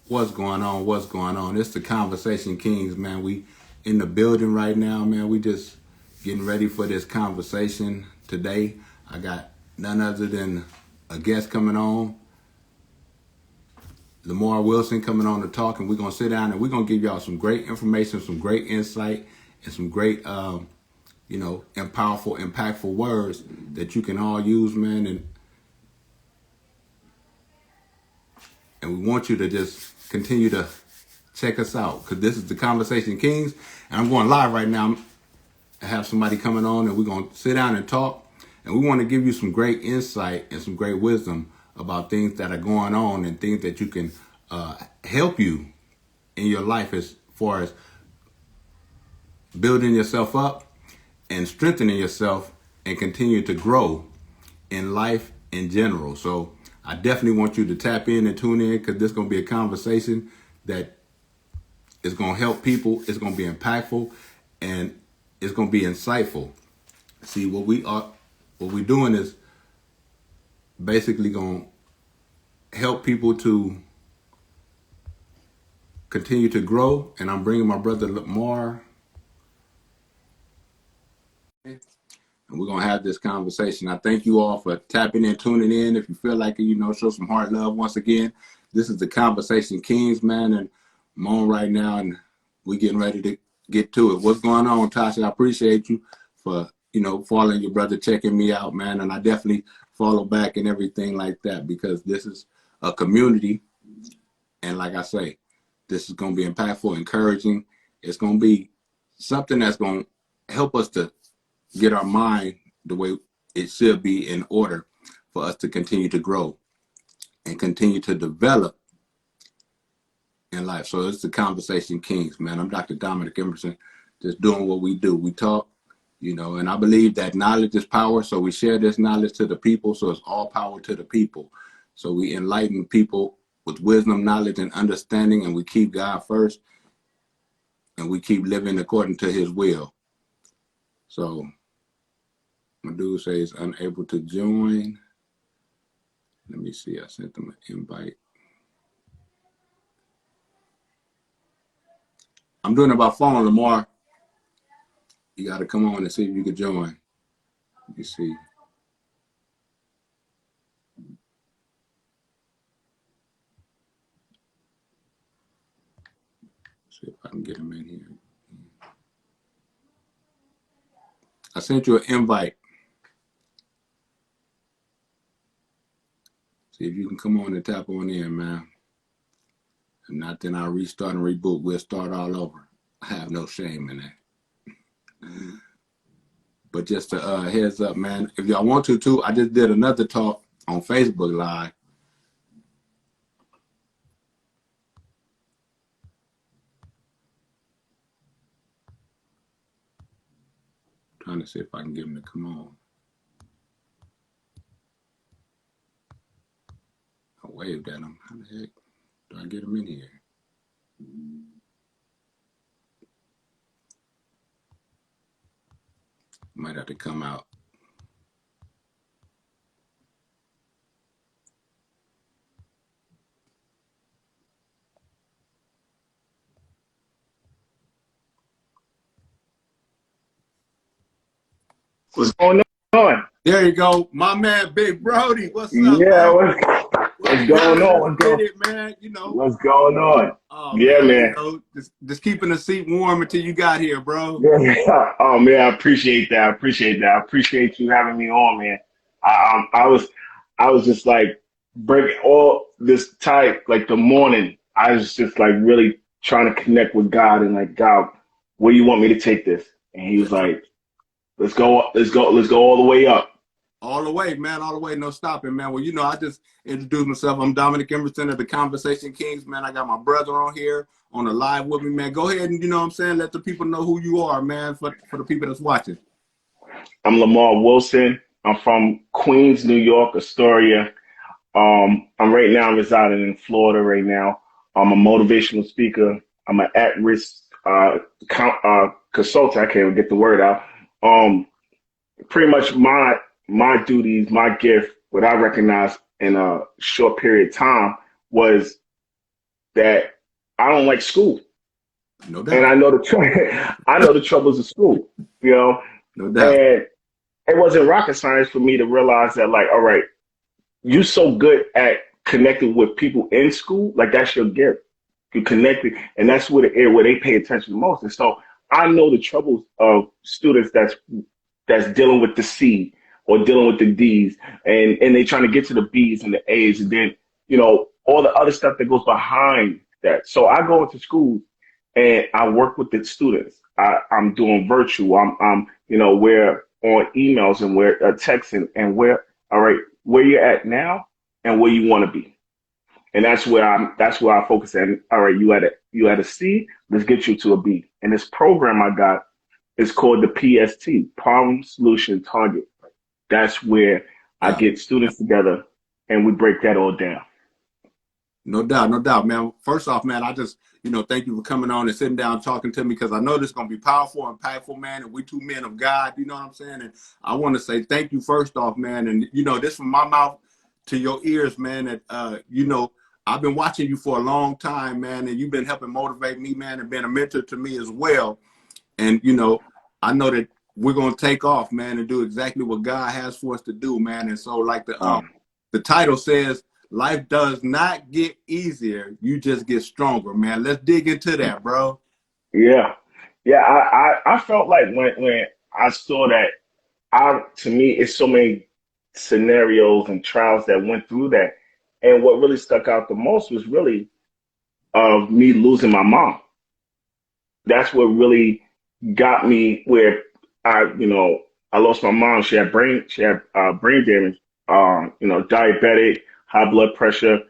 What's going on? What's going on? It's the Conversation Kings, man. We in the building right now, man. We just getting ready for this conversation today. I got none other than a guest coming on, Lemar Wilson coming on to talk, and we're gonna sit down and we're gonna give y'all some great information, some great insight, and some great, and powerful, impactful words that you can all use, man. And we want you to just continue to check us out, because this is the Conversation Kings, and I'm going live right now. I have somebody coming on, and we're going to sit down and talk, and we want to give you some great insight and some great wisdom about things that are going on and things that you can help you in your life as far as building yourself up and strengthening yourself and continue to grow in life in general. So I definitely want you to tap in and tune in, because this is going to be a conversation that is going to help people. It's going to be impactful, and it's going to be insightful. See, what we're doing is basically going to help people to continue to grow. And I'm bringing my brother Lemar, and we're going to have this conversation. I thank you all for tapping in, tuning in. If you feel like it, show some heart love once again. This is the Conversation Kings, man, and I'm on right now, and we're getting ready to get to it. What's going on, Tasha? I appreciate you for, following your brother, checking me out, man, and I definitely follow back and everything like that, because this is a community, and like I say, this is going to be impactful, encouraging. It's going to be something that's going to help us to get our mind the way it should be, in order for us to continue to grow and continue to develop in life. So it's the Conversation Kings, man. I'm Dr. Dominic Emerson, just doing what we do. We talk, and I believe that knowledge is power. So we share this knowledge to the people. So it's all power to the people. So we enlighten people with wisdom, knowledge, and understanding, and we keep God first, and we keep living according to his will. So my dude says unable to join. Let me see. I sent them an invite. I'm doing it by phone, Lemar. You got to come on and see if you can join. Let me see. See if I can get him in here. I sent you an invite. See if you can come on and tap on in, man. If not, then I'll restart and reboot. We'll start all over. I have no shame in that. But just a heads up, man. If y'all want to, too, I just did another talk on Facebook Live. Trying to see if I can get him to come on. I waved at him. How the heck do I get him in here? Might have to come out. What's going on? There you go. My man, Big Brody. What's up, Yeah, man? what's going on? Get it, man. What's going on? Oh, Yeah, man. Just keeping the seat warm until you got here, bro. Yeah. Oh, man, I appreciate that. I appreciate you having me on, man. I was just like breaking all this time, like the morning. I was just like really trying to connect with God and like, God, where do you want me to take this? And he was like, let's go all the way up. All the way, man. All the way. No stopping, man. Well, I just introduced myself. I'm Dominic Emerson of the Conversation Kings, man. I got my brother on here on the live with me, man. Go ahead and, let the people know who you are, man, for the people that's watching. I'm Lemar Wilson. I'm from Queens, New York, Astoria. I'm right now residing in Florida right now. I'm a motivational speaker. I'm an at-risk consultant. I can't even get the word out. Pretty much my duties, my gift, what I recognized in a short period of time was that I don't like school. No And doubt. I know I know the troubles of school, you know, No doubt. and it wasn't rocket science for me to realize that, like, all right, you're so good at connecting with people in school, like that's your gift. You connected, and that's where they pay attention the most. And so I know the troubles of students that's dealing with the C or dealing with the D's, and they trying to get to the B's and the A's, and then all the other stuff that goes behind that. So I go into schools and I work with the students. I'm doing virtual. I'm we're on emails and we're texting and we're all right where you're at now and where you want to be. And that's where I focus at. All right, you at a C, let's get you to a B. And this program I got is called the PST, Problem Solution Target. That's where I Yeah. get students together and we break that all down. No doubt, no doubt, man. First off, man, I just, thank you for coming on and sitting down and talking to me, because I know this is going to be powerful and impactful, man. And we two men of God, you know what I'm saying? And I want to say thank you first off, man. And, this from my mouth to your ears, man, that, I've been watching you for a long time, man, and you've been helping motivate me, man, and being a mentor to me as well. And, I know that we're going to take off, man, and do exactly what God has for us to do, man. And so, like the title says, life does not get easier. You just get stronger, man. Let's dig into that, bro. Yeah, yeah. I felt like when I saw that, to me it's so many scenarios and trials that went through that, and what really stuck out the most was really of me losing my mom. That's what really got me where I lost my mom. She had brain damage, diabetic, high blood pressure,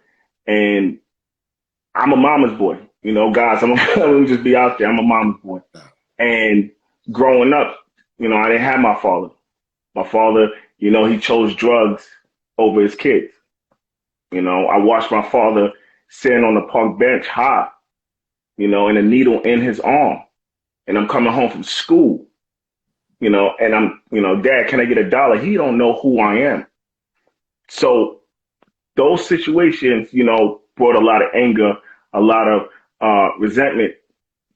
and I'm a mama's boy. Guys, let me just be out there. I'm a mama's boy. And growing up, I didn't have my father. My father, he chose drugs over his kids. I watched my father sitting on the park bench high, and a needle in his arm. And I'm coming home from school, and I'm, Dad, can I get $1? He don't know who I am. So those situations, brought a lot of anger, a lot of resentment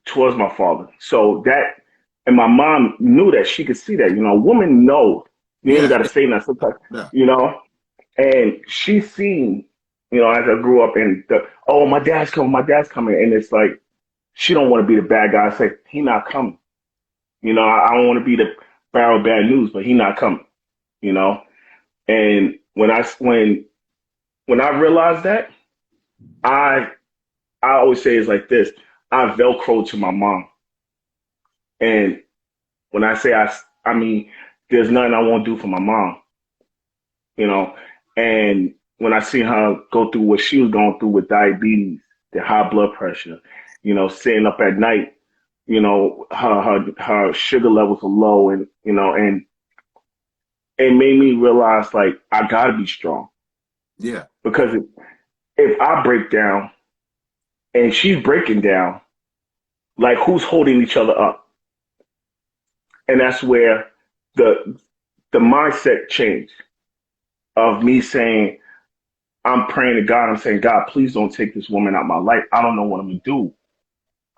towards my father. So that, and my mom knew that. She could see that. Women know. You ain't Yeah, got to say that sometimes, yeah, and she seen, as I grew up, and oh, my dad's coming, and it's like she don't want to be the bad guy. I say he not coming. I don't want to be the bearer of bad news, but he not coming. You know, and when I realized that, I I always say it's like this. I Velcro to my mom, and when I say I mean there's nothing I won't do for my mom. you know. And when I seen her go through what she was going through with diabetes, the high blood pressure, staying up at night, her sugar levels are low, and and it made me realize like I gotta be strong yeah. because if I break down and she's breaking down, like who's holding each other up? And that's where the the mindset changed of me saying, I'm praying to God. I'm saying, God, please don't take this woman out of my life. I don't know what I'm gonna do.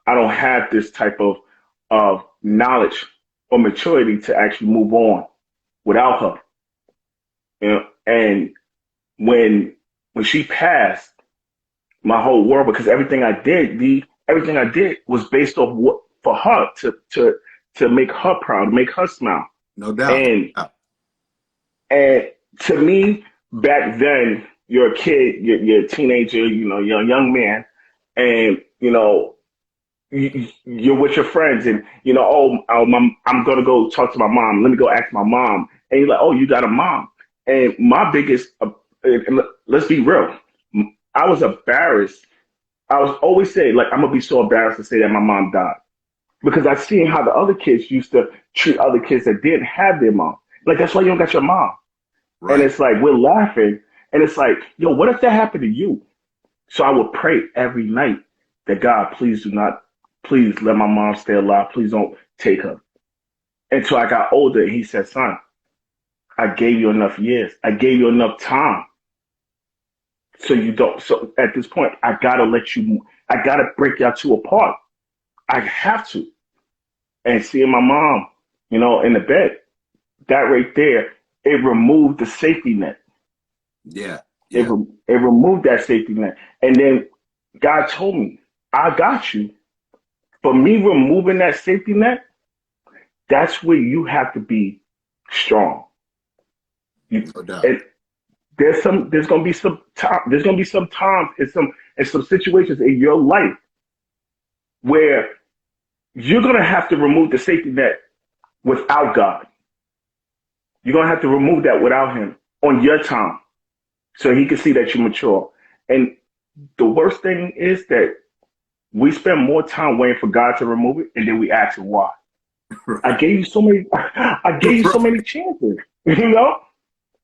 I don't have this type of knowledge or maturity to actually move on without her. And when she passed, my whole world, because everything I did was based off what for her to make her proud, to make her smile. No doubt. And No doubt. and to me, back then, you're a kid, you're a teenager, you're a young man, and you're with your friends, and I'm gonna go talk to my mom. Let me go ask my mom, and you're like, oh, you got a mom. And my biggest, let's be real, I was embarrassed. I was always saying, like, I'm gonna be so embarrassed to say that my mom died because I seen how the other kids used to treat other kids that didn't have their mom. Like, that's why you don't got your mom. And Right. it's like we're laughing, and it's like, yo, what if that happened to you? So I would pray every night that God, please let my mom stay alive. Please don't take her. Until I got older, and he said, son, I gave you enough years. I gave you enough time. So you don't. So at this point, I gotta let you. I gotta break y'all two apart. I have to. And seeing my mom, in the bed, that right there, it removed the safety net. Yeah. It, Yeah. it removed that safety net. And then God told me, I got you. For me removing that safety net, that's where you have to be strong. No doubt. And there's gonna be some time, there's gonna be some times in some situations in your life where you're gonna have to remove the safety net without God. You're gonna have to remove that without Him on your time, so He can see that you're mature. And the worst thing is that we spend more time waiting for God to remove it, and then we ask Him why. I Right. gave you so many. I gave you so many chances. You know,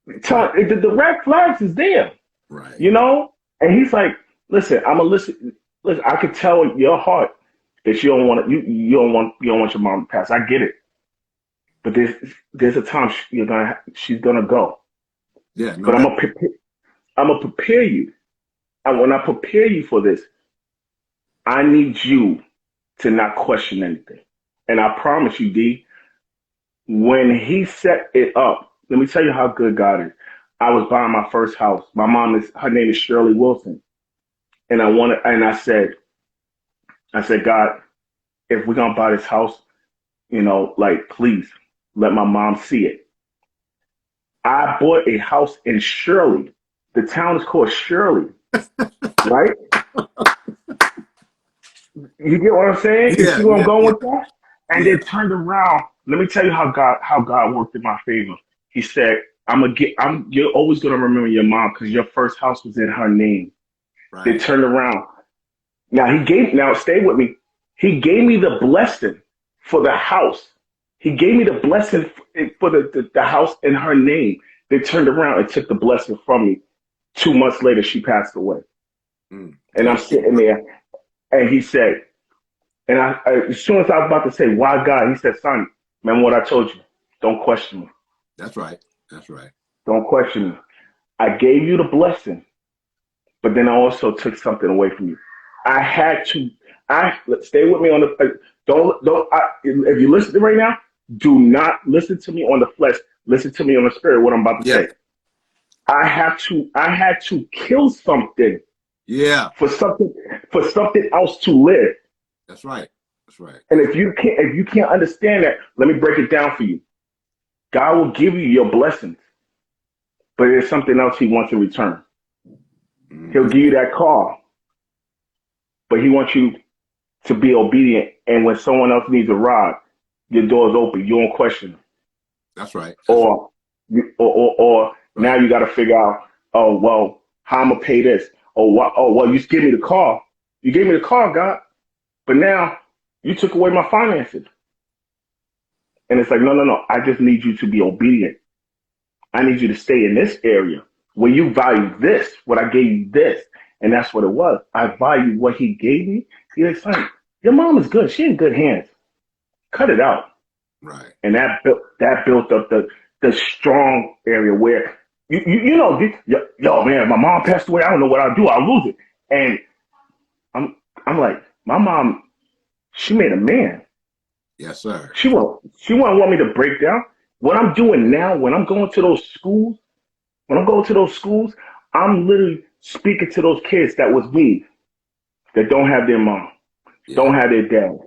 Right. the red flags is there. Right. You know, and He's like, "Listen, I'm gonna listen. Listen, I could tell in your heart that you don't want you don't want your mom to pass. I get it, but there's a time she's gonna go. Yeah. No But doubt. I'm gonna prepare you. And when I prepare you for this, I need you to not question anything. And I promise you, D, when He set it up, let me tell you how good God is. I was buying my first house. Her name is Shirley Wilson. And I said, God, if we're gonna buy this house, like please let my mom see it. I bought a house in Shirley. The town is called Shirley, right? You get what I'm saying? You Yeah. see where I'm Yeah. going Yeah. with that? And Yeah. then turned around. Let me tell you how God worked in my favor. He said, you're always gonna remember your mom because your first house was in her name. They Right. turned around. Now stay with me. He gave me the blessing for the house. He gave me the blessing for the house in her name. They turned around and took the blessing from me. 2 months later, she passed away. Mm. And I'm sitting there, and he said, as soon as I was about to say, why God? He said, son, remember what I told you. Don't question me. That's right. That's right. Don't question me. I gave you the blessing, but then I also took something away from you. I had to, stay with me on if you listen to right now, do not listen to me on the flesh. Listen to me on the spirit, what I'm about to Yeah. say. I had to kill something Yeah. for something, else to live. That's right. That's right. And if you can't understand that, let me break it down for you. God will give you your blessings, but there's something else He wants in return. He'll Mm-hmm. give you that car, but He wants you to be obedient. And when someone else needs a ride, your door's open. You don't question them. That's right. That's right. Or now Right. you got to figure out, oh well, how I'm gonna pay this? Oh well, you just give me the car. You gave me the car, God, but now you took away my finances. And it's like, no, no, no. I just need you to be obedient. I need you to stay in this area where you value this, what I gave you this. And that's what it was. I value what He gave me. He's like, son, your mom is good. She in good hands. Cut it out. Right. And that built up the strong area where yo man, my mom passed away. I don't know what I'll do. I'll lose it. And I'm I'm like, my mom, she made a man. Yes, sir. She won't want me to break down. What I'm doing now, when I'm going to those schools, I'm literally speaking to those kids that was me, that don't have their mom, Yeah. don't have their dad,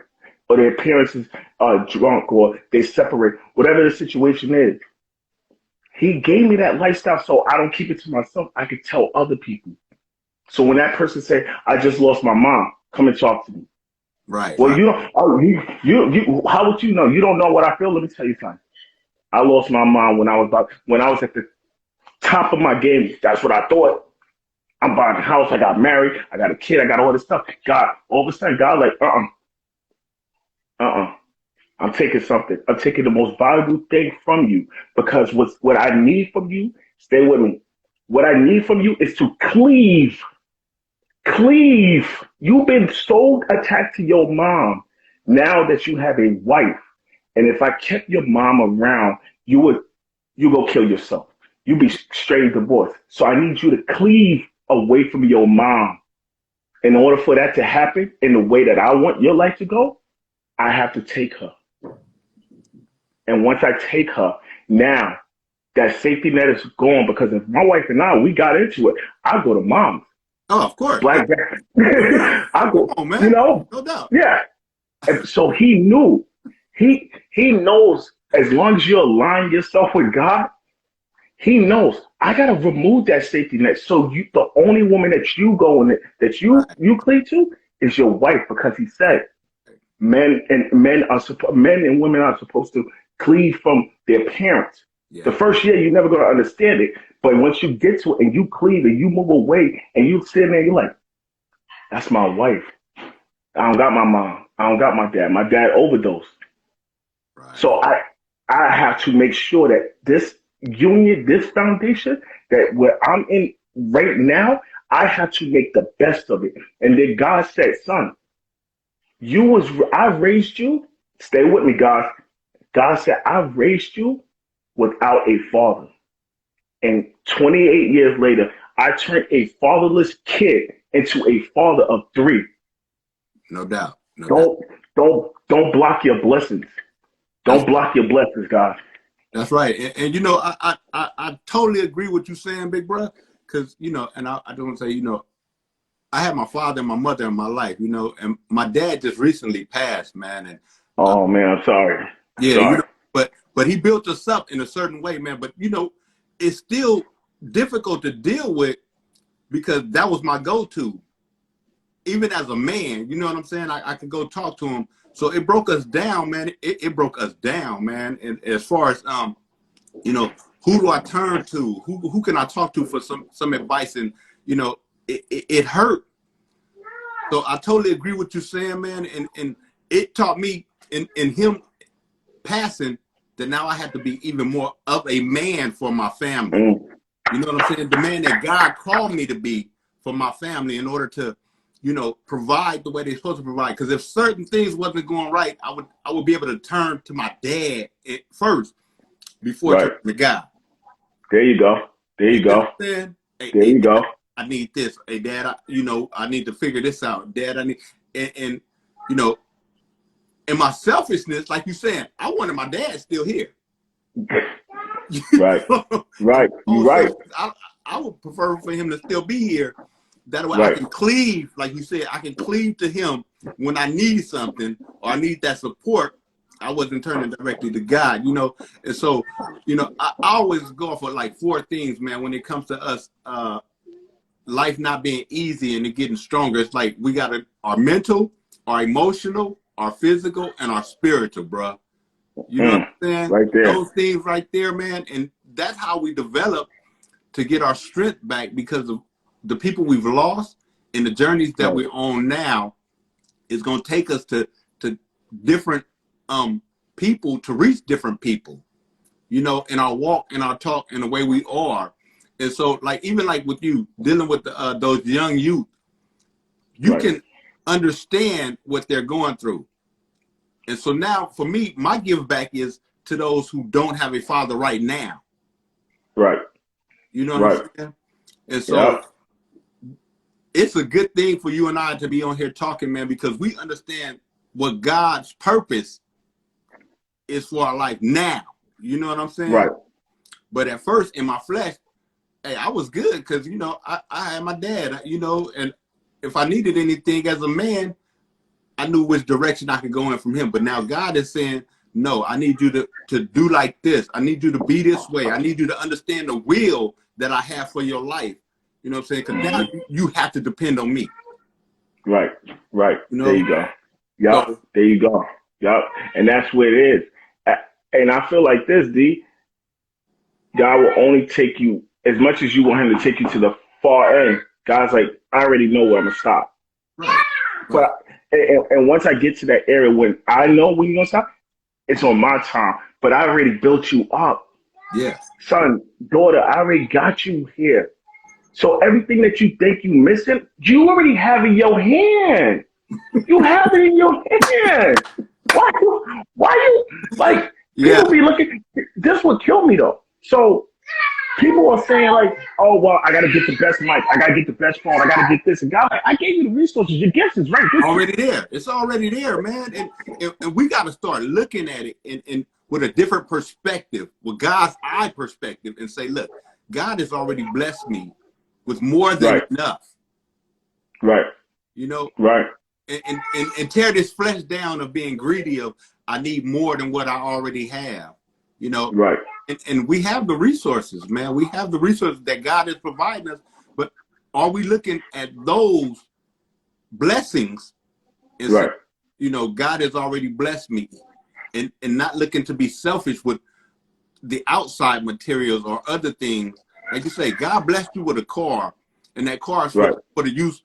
or their parents are drunk, or they separate, whatever the situation is. He gave me that lifestyle so I don't keep it to myself. I could tell other people. So when that person say, I just lost my mom, come and talk to me. Right. Well, Right. you don't. Oh, how would you know? You don't know what I feel. Let me tell you something. I lost my mom when I was at the top of my game. That's what I thought. I'm buying a house. I got married. I got a kid. I got all this stuff. God, all of a sudden, God, like, I'm taking something. I'm taking the most valuable thing from you because what I need from you. Stay with me. What I need from you is to cleave. Cleave. You've been so attached to your mom. Now that you have a wife, and if I kept your mom around, you go kill yourself. You be straight divorced. So I need you to cleave away from your mom in order for that to happen in the way that I want your life to go, I have to take her. And once I take her, now that safety net is gone, because if my wife and we got into it, I go to mom. Oh, of course. Black I go, Come on, man. you know, No doubt. yeah. And so he knew, he knows as long as you align yourself with God, he knows I gotta remove that safety net. So the only woman that you go in, that you cleave to is your wife, because he said men and women are supposed to cleave from their parents. Yeah. The first year, you're never going to understand it. But once you get to it and you cleave and you move away and you sit there, you're like, that's my wife. I don't got my mom. I don't got my dad. My dad overdosed. Right. So I have to make sure that this union, this foundation, that where I'm in right now, I have to make the best of it. And then God said, son, I raised you. Stay with me, God. God said, I raised you without a father. And 28 years later, I turned a fatherless kid into a father of 3. No doubt. Don't block your blessings. Don't block your blessings, God. That's right. And you know, I totally agree with you saying, big bro, because, you know, and I don't say, you know, I had my father and my mother in my life, you know, and my dad just recently passed, man. And oh man, I'm sorry. Yeah, sorry. you know, but he built us up in a certain way, man. But you know, it's still difficult to deal with because that was my go-to. Even as a man, you know what I'm saying? I could go talk to him. So it broke us down, man. It broke us down, man. And as far as you know, who do I turn to? Who can I talk to for some advice? And you know, it hurt. So I totally agree with you saying, man. And it taught me in him passing that now I have to be even more of a man for my family. You know what I'm saying? The man that God called me to be for my family in order to, you know, provide the way they're supposed to provide. Because if certain things wasn't going right, I would be able to turn to my dad first before turning to God. There you go. There you go. Hey, there you go. I need this. Hey, Dad, I need to figure this out. Dad, I need, and you know, and my selfishness, like you saying, I wanted my dad still here. Right. Right. You're right. I would prefer for him to still be here. That way I can cleave, like you said, I can cleave to him when I need something or I need that support. I wasn't turning directly to God, you know. And so, you know, I always go for like 4 things, man, when it comes to us, life not being easy and it getting stronger. It's like we got our mental, our emotional, our physical, and our spiritual, bro. You know what I'm saying? Right there. Those things right there, man. And that's how we develop to get our strength back, because of the people we've lost and the journeys that we're on now is going to take us to different people to reach different people, you know, in our walk, in our talk, in the way we are. And so, like, even like with you dealing with those young youth, you can understand what they're going through. And so now for me, my give back is to those who don't have a father right now. Right. You know what I'm saying? And so it's a good thing for you and I to be on here talking, man, because we understand what God's purpose is for our life now. You know what I'm saying? Right. But at first in my flesh, hey, I was good because, you know, I had my dad, you know, and if I needed anything as a man, I knew which direction I could go in from him. But now God is saying, no, I need you to do like this. I need you to be this way. I need you to understand the will that I have for your life. You know what I'm saying? Because now you have to depend on me. Right. Right. You know? There you go. Yep. So, there you go. Yep. And that's what it is. And I feel like this, D, God will only take you as much as you want him to take you to the far end. God's like, I already know where I'm going to stop. Right. But and once I get to that area when I know when you're going to stop, it's on my time. But I already built you up. Yeah. Son, daughter, I already got you here. So everything that you think you missing, you already have in your hand. You have it in your hand. Why you like, people be looking, this would kill me though. So People are saying like, oh well, I gotta get the best mic, I gotta get the best phone, I gotta get this. And God, like, I gave you the resources. Your gift is right with you. Already there. It's already there, man. And we got to start looking at it in with a different perspective, with God's eye perspective, and say, look, God has already blessed me with more than enough. Right. You know. Right. And tear this flesh down of being greedy of I need more than what I already have. You know. Right. And we have the resources, man. We have the resources that God is providing us, but are we looking at those blessings and say, you know, God has already blessed me, and not looking to be selfish with the outside materials or other things. Like you say, God blessed you with a car, and that car is for the use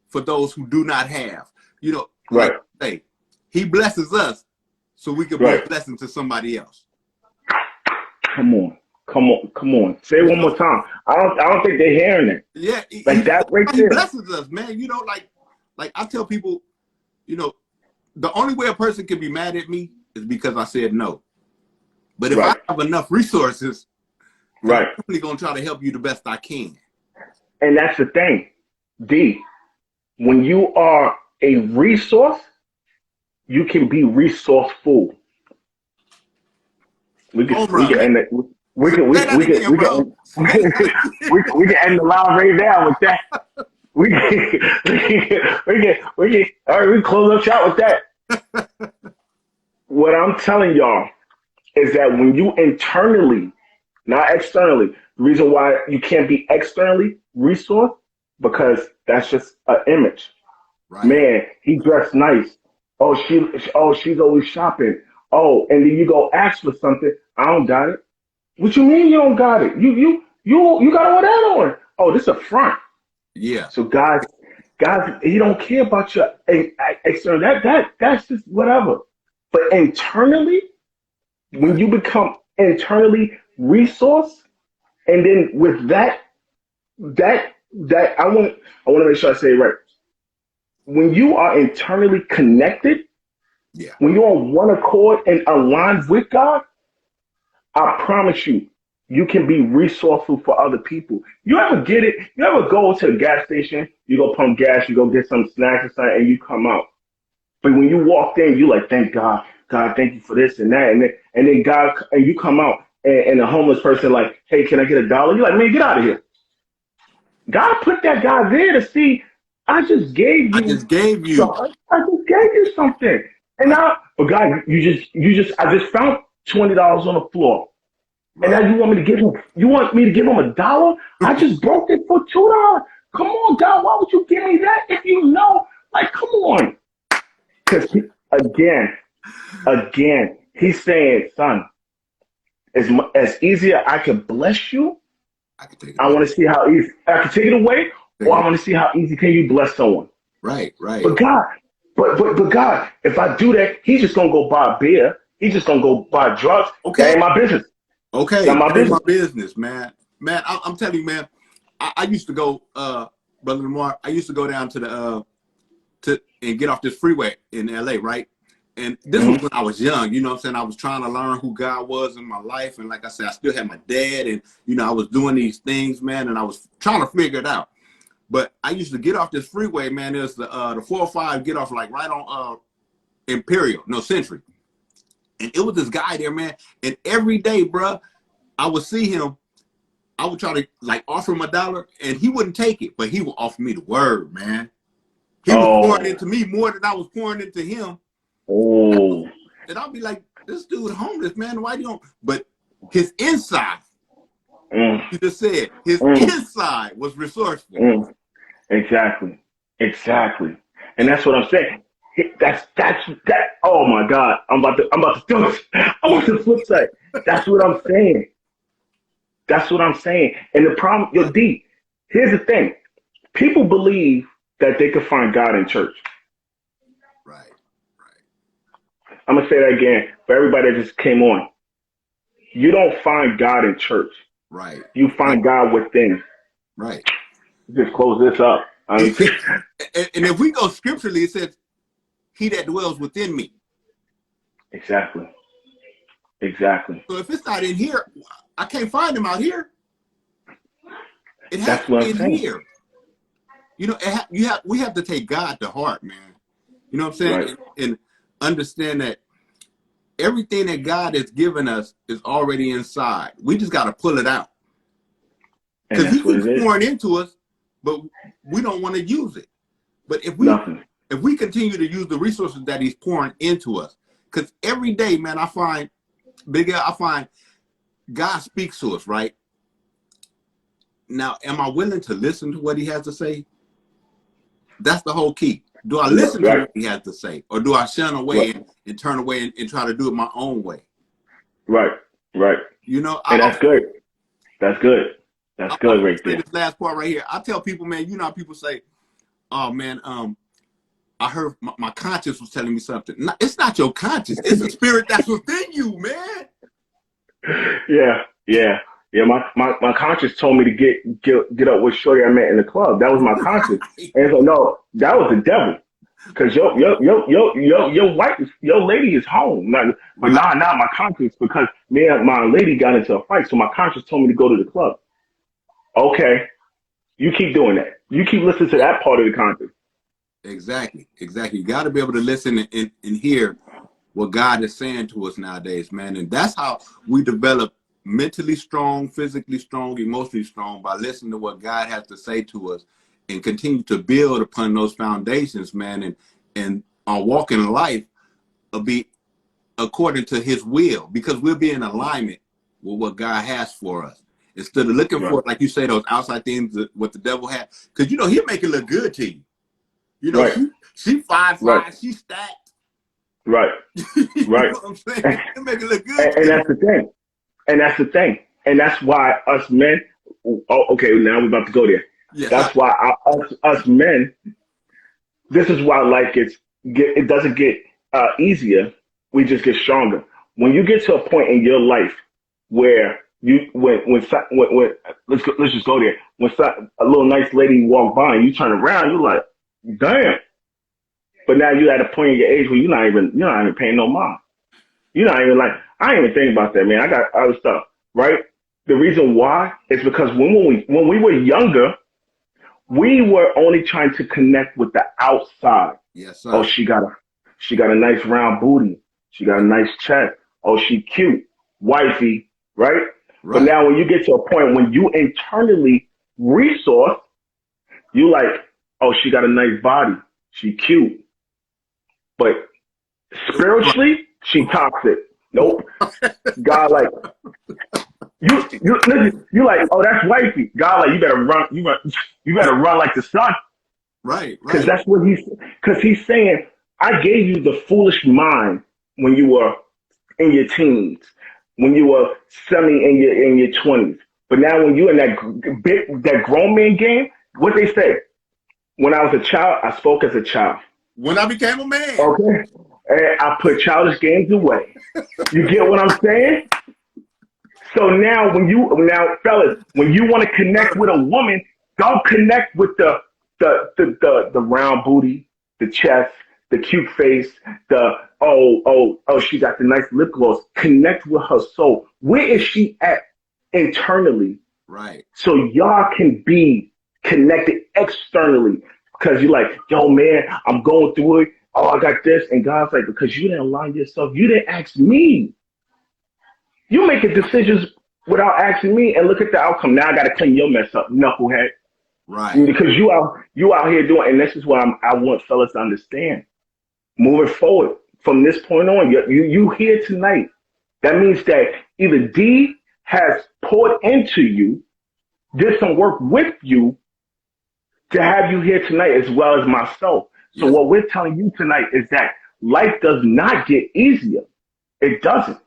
for those who do not have. You know, like you say, He blesses us so we can be a blessing to somebody else. Come on. Say it one more time. I don't think they're hearing it. Yeah, like that right there. He blesses us, man. You know, like I tell people, you know, the only way a person can be mad at me is because I said no. But if I have enough resources, I'm definitely gonna try to help you the best I can. And that's the thing, D. When you are a resource, you can be resourceful. We can end the live right now with that. We all right, we close up shop with that. What I'm telling y'all is that when you internally, not externally, the reason why you can't be externally resourced, because that's just an image. Man, he dressed nice. Oh, she's always shopping. Oh, and then you go ask for something. I don't got it. What you mean you don't got it? You got all that on. Oh, this a front. Yeah. So guys, he don't care about your external. That's just whatever. But internally, when you become internally resource, and then with that I want to make sure I say it right. When you are internally connected, when you're on one accord and aligned with God, I promise you, you can be resourceful for other people. You ever get it? You ever go to a gas station, you go pump gas, you go get some snacks or something, and you come out. But when you walked in, you like, thank God, thank you for this and that, and then God, and you come out, and a homeless person like, hey, can I get $1? You're like, man, get out of here. God put that guy there to see. I just gave you. I just gave you something. And now, but God, I just found $20 on the floor. And now you want me to give him $1? I just broke it for $2. Come on, God, why would you give me that if you know? Like, come on. Because again, he's saying, son, as easy as I can bless you, I want to see how easy I can take it away, or I want to see how easy can you bless someone. Right. But God, but God, if I do that, he's just gonna go buy beer. He's just gonna go buy drugs. Okay, that ain't my business. Okay, that ain't my business, man. Man, I'm telling you, man. I used to go, Brother Lemar. I used to go down to and get off this freeway in LA, right? And this was when I was young, you know what I'm saying? I was trying to learn who God was in my life. And like I said, I still had my dad, and, you know, I was doing these things, man, and I was trying to figure it out. But I used to get off this freeway, man. There's the 405 get off like right on Century. And it was this guy there, man. And every day, bruh, I would see him. I would try to like offer him $1 and he wouldn't take it, but he would offer me the word, man. He was pouring into me more than I was pouring into him. Oh. And I'll be like, this dude homeless, man. Why you don't? But his inside, you just said, his inside was resourceful. Exactly. And that's what I'm saying. That's that. Oh my God. I'm about to do it. I'm on the flip side. That's what I'm saying. And the problem, yo, D, here's the thing. People believe that they can find God in church. Right. I'm going to say that again for everybody that just came on. You don't find God in church. Right. You find God within. Right. Just close this up. And if we go scripturally, it says, he that dwells within me. Exactly. So if it's not in here, I can't find him out here. It has That's to what be I'm in saying. here. You know, we have to take God to heart, man. You know what I'm saying? Right. And understand that everything that God has given us is already inside. We just got to pull it out. And Because he that's what keeps it is. pouring into us, but we don't want to use it. But Nothing. if we continue to use the resources that he's pouring into us, because every day, man, I find God speaks to us, right? Now, am I willing to listen to what he has to say? That's the whole key. Do I listen to Right. what he has to say, or do I shun Right. away and turn away and try to do it my own way? Right. Right. You know, And that's good. That's good. That's I good always right say there. this last part right here. I tell people, man, you know how people say, "Oh man, I heard my conscience was telling me something." No, it's not your conscience. It's the spirit that's within you, man. Yeah. Yeah. Yeah. My conscience told me to get up with Shorty I met in the club. That was my conscience. And so no, that was the devil. Cause your lady is home. But Right. not my conscience, because me and my lady got into a fight. So my conscience told me to go to the club. Okay. You keep doing that. You keep listening to that part of the conscience. Exactly. Exactly. You got to be able to listen and hear what God is saying to us nowadays, man. And that's how we develop mentally strong, physically strong, emotionally strong, by listening to what God has to say to us and continue to build upon those foundations, man. And our walk in life will be according to his will, because we'll be in alignment with what God has for us. Instead of looking Right. for, like you say, those outside things that what the devil had. Because, you know, he'll make it look good to you. You know, Right. she Right. 5'5", she stacked. Right. You know Right. what I'm saying? And, He'll make it look good and to you. that's the thing. And that's the thing. And that's why us men. Oh, okay. Now we're about to go there. Yeah. That's why us men. This is why life it doesn't get easier. We just get stronger. When you get to a point in your life where when let's just go there. When a little nice lady walk by and you turn around, you're like, damn. But now you're at a point in your age where you're not even paying no mind. You're not even like, I ain't even thinking about that, man. I got other stuff, right? The reason why is because when we were younger, we were only trying to connect with the outside. Yes, Oh, sir. she got a nice round booty. She got a nice chest. Oh, she cute, wifey, right? But Right. now when you get to a point when you internally resource, you like, oh, she got a nice body. She cute. But spiritually, she toxic. Nope. God like you like, oh, that's wifey. God like, you better run, you better run like the sun. Right. Because Right. that's what he's saying, I gave you the foolish mind when you were in your teens, when you were semi in your 20s. But now when you're in that grown man game, what they say, when I was a child, I spoke as a child. When I became a man. Okay? And I put childish games away. You get what I'm saying? So now fellas, when you want to connect with a woman, don't connect with the round booty, the chest, the cute face, the she got the nice lip gloss. Connect with her soul. Where is she at internally? Right. So y'all can be connected externally. Because you're like, yo man, I'm going through it. Oh, I got this. And God's like, because you didn't align yourself, you didn't ask me. You making decisions without asking me, and look at the outcome. Now I got to clean your mess up, knucklehead. Right. Because you out here doing, and this is what I want fellas to understand. Moving forward from this point on, you here tonight. That means that either D has poured into you, did some work with you to have you here tonight, as well as myself. So Yes. what we're telling you tonight is that life does not get easier. It doesn't.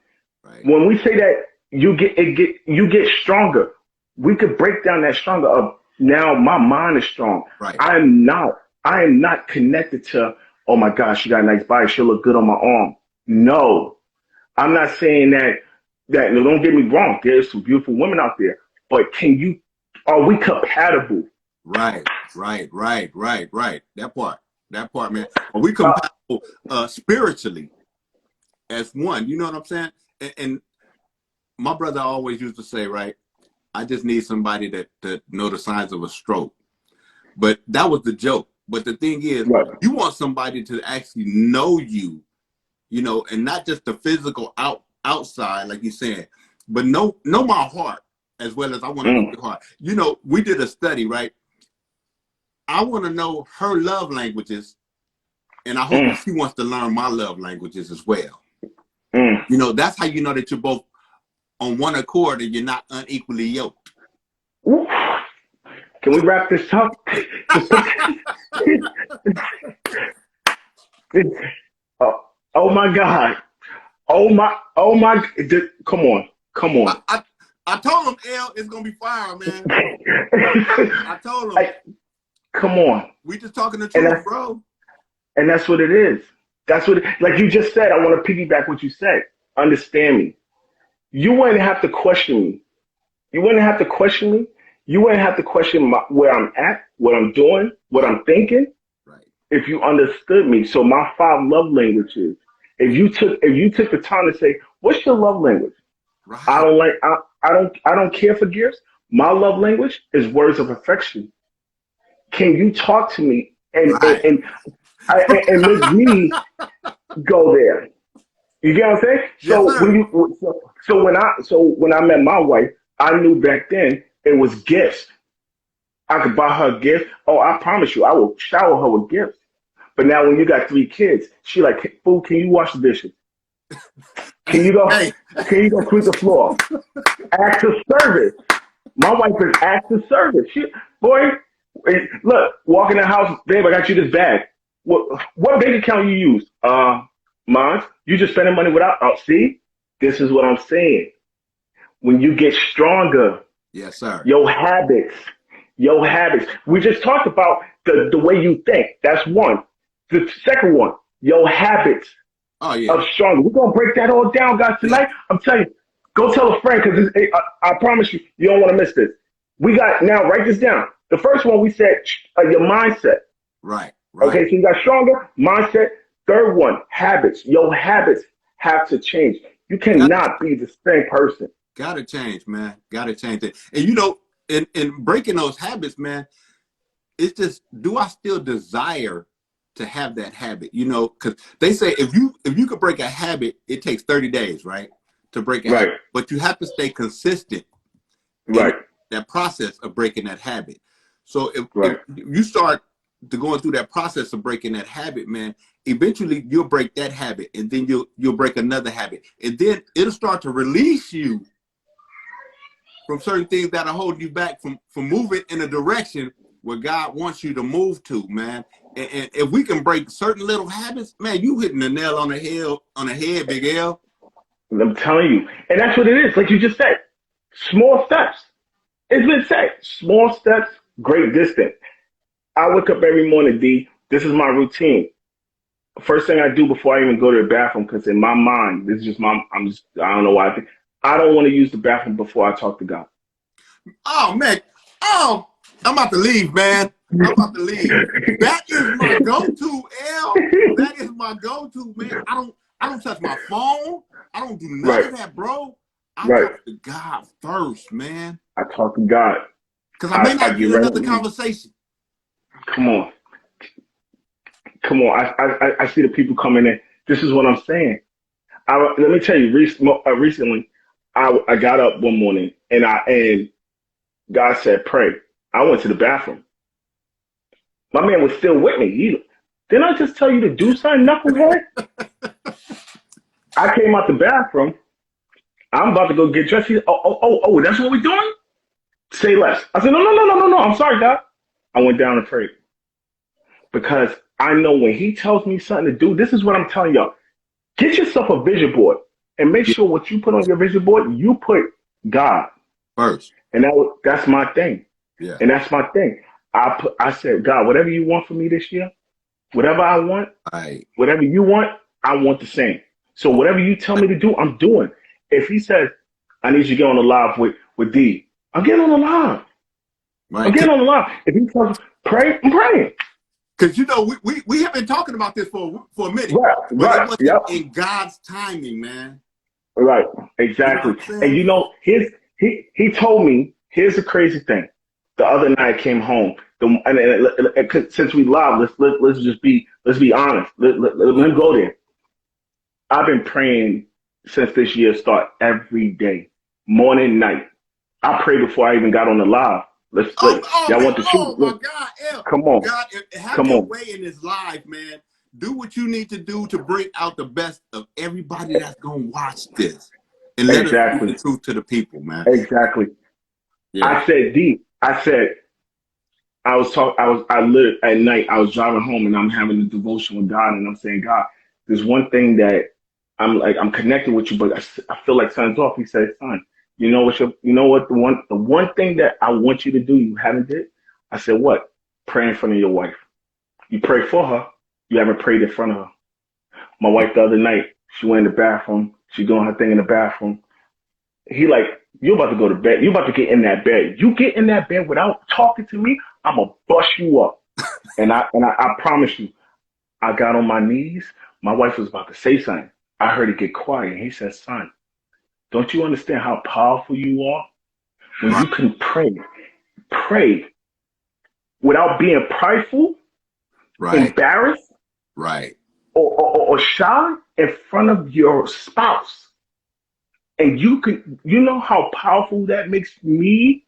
Right. When we say that you get stronger, we could break down that stronger of now my mind is strong. Right. I am not connected to, oh my gosh, she got a nice body, she'll look good on my arm. No. I'm not saying that don't get me wrong, there's some beautiful women out there, but are we compatible? Right. Right. Right. Right. Right. That part. That part, man. Are we Uh, compatible spiritually as one? You know what I'm saying? And my brother always used to say, right? I just need somebody to know the signs of a stroke. But that was the joke. But the thing is, Right. you want somebody to actually know you, you know, and not just the physical outside, like you're saying, but know my heart as well as I want to know your heart. You know, we did a study, right? I want to know her love languages, and I hope that she wants to learn my love languages as well. You know, that's how you know that you're both on one accord and you're not unequally yoked. Ooh. Can we wrap this up? Oh my God. Oh my, come on. I told him, L, it's going to be fire, man. I told him. Come on. We just talking the truth, bro. And that's what it is. That's what, like you just said, I want to piggyback what you said. Understand me. You wouldn't have to question me. You wouldn't have to question me. You wouldn't have to question where I'm at, what I'm doing, what I'm thinking, right? If you understood me. So my 5 love languages. If you took the time to say, what's your love language? Right. I don't care for gifts. My love language is words of affection. Can you talk to me and make me go there? You get what I'm saying? So yes, when I met my wife, I knew back then it was gifts. I could buy her a gift. Oh, I promise you, I will shower her with gifts. But now when you got 3 kids, she like, hey, fool, can you wash the dishes? Can you go sweep the floor? Acts of service. My wife is acts of service. Boy, look, walk in the house, babe, I got you this bag. What bank account you use? Mine. You just spending money without. See, this is what I'm saying. When you get stronger, yes, sir. Your habits. We just talked about the way you think. That's one. The second one, your habits of stronger. We're gonna break that all down, guys, tonight. Yeah. I'm telling you, go tell a friend because I promise you, you don't want to miss this. We got now. Write this down. The first one we said your mindset. Right. Okay, so you got stronger mindset. Third one, habits. Your habits have to change. You cannot be the same person. Gotta change, man. Gotta change it. And you know, in breaking those habits, man, it's just, do I still desire to have that habit? You know, because they say if you could break a habit, it takes 30 days, right? To break a habit. But you have to stay consistent in that process of breaking that habit. So if you start to going through that process of breaking that habit, man, eventually you'll break that habit, and then you'll break another habit, and then it'll start to release you from certain things that are holding you back from moving in a direction where God wants you to move to, man. And if we can break certain little habits, man, you hitting the nail on the head, Big L. I'm telling you, and that's what it is. Like you just said, small steps. It's been said, small steps, great distance. I wake up every morning, D. This is my routine. First thing I do before I even go to the bathroom, because in my mind, this is just I don't know why I don't want to use the bathroom before I talk to God. Oh, man. Oh, I'm about to leave, man. I'm about to leave. That is my go-to, L. That is my go-to, man. I don't touch my phone. I don't do none of that, bro. I talk to God first, man. I talk to God. Because I may not get another conversation. Come on. I see the people coming in. This is what I'm saying. Let me tell you, recently, I got up one morning and God said, pray. I went to the bathroom. My man was still with me. Didn't I just tell you to do something, knucklehead? I came out the bathroom. I'm about to go get dressed. He said, oh, that's what we're doing? Say less. I said, no. I'm sorry, God. I went down and prayed. Because I know when he tells me something to do, this is what I'm telling y'all. Get yourself a vision board and make sure what you put on your vision board, you put God first. And that's my thing. Yeah. And that's my thing. I said, God, whatever you want for me this year, whatever I want, whatever you want, I want the same. So whatever you tell me to do, I'm doing. If he says, I need you to get on the live with D, I'll get on the live. Right. I'll get on the live. If he tells me pray, I'm praying. Because, you know, we have been talking about this for a minute. Right. But it wasn't in God's timing, man. Right. Exactly. You know and you know, he told me Here's the crazy thing. The other night I came home. Since we live, let's be honest. Let me go there. I've been praying since this year start every day, morning, night. I prayed before I even got on the live. Oh Y'all man, want the truth? oh my God, L. Come on, God, have come your on. way in this life, man. Do what you need to do to bring out the best of everybody that's gonna watch this, and let us speak Exactly, the truth to the people, man. exactly. Yeah, I said, D. I said, I lived at night. I was driving home and I'm having a devotion with God, and I'm saying, God, there's one thing that I'm connected with you, but I feel like something's off. He said, son, you know what, the one thing that I want you to do, you haven't did. I said, what? Pray in front of your wife. You pray for her. You haven't prayed in front of her. My wife the other night, she went in the bathroom. She doing her thing in the bathroom. He like, you about to go to bed. You about to get in that bed. You get in that bed without talking to me, I'm gonna bust you up. And I promise you, I got on my knees. My wife was about to say something. I heard it get quiet. And he said, son, don't you understand how powerful you are? When right, you can pray without being prideful, right, embarrassed, right. or shy in front of your spouse. And you know how powerful that makes me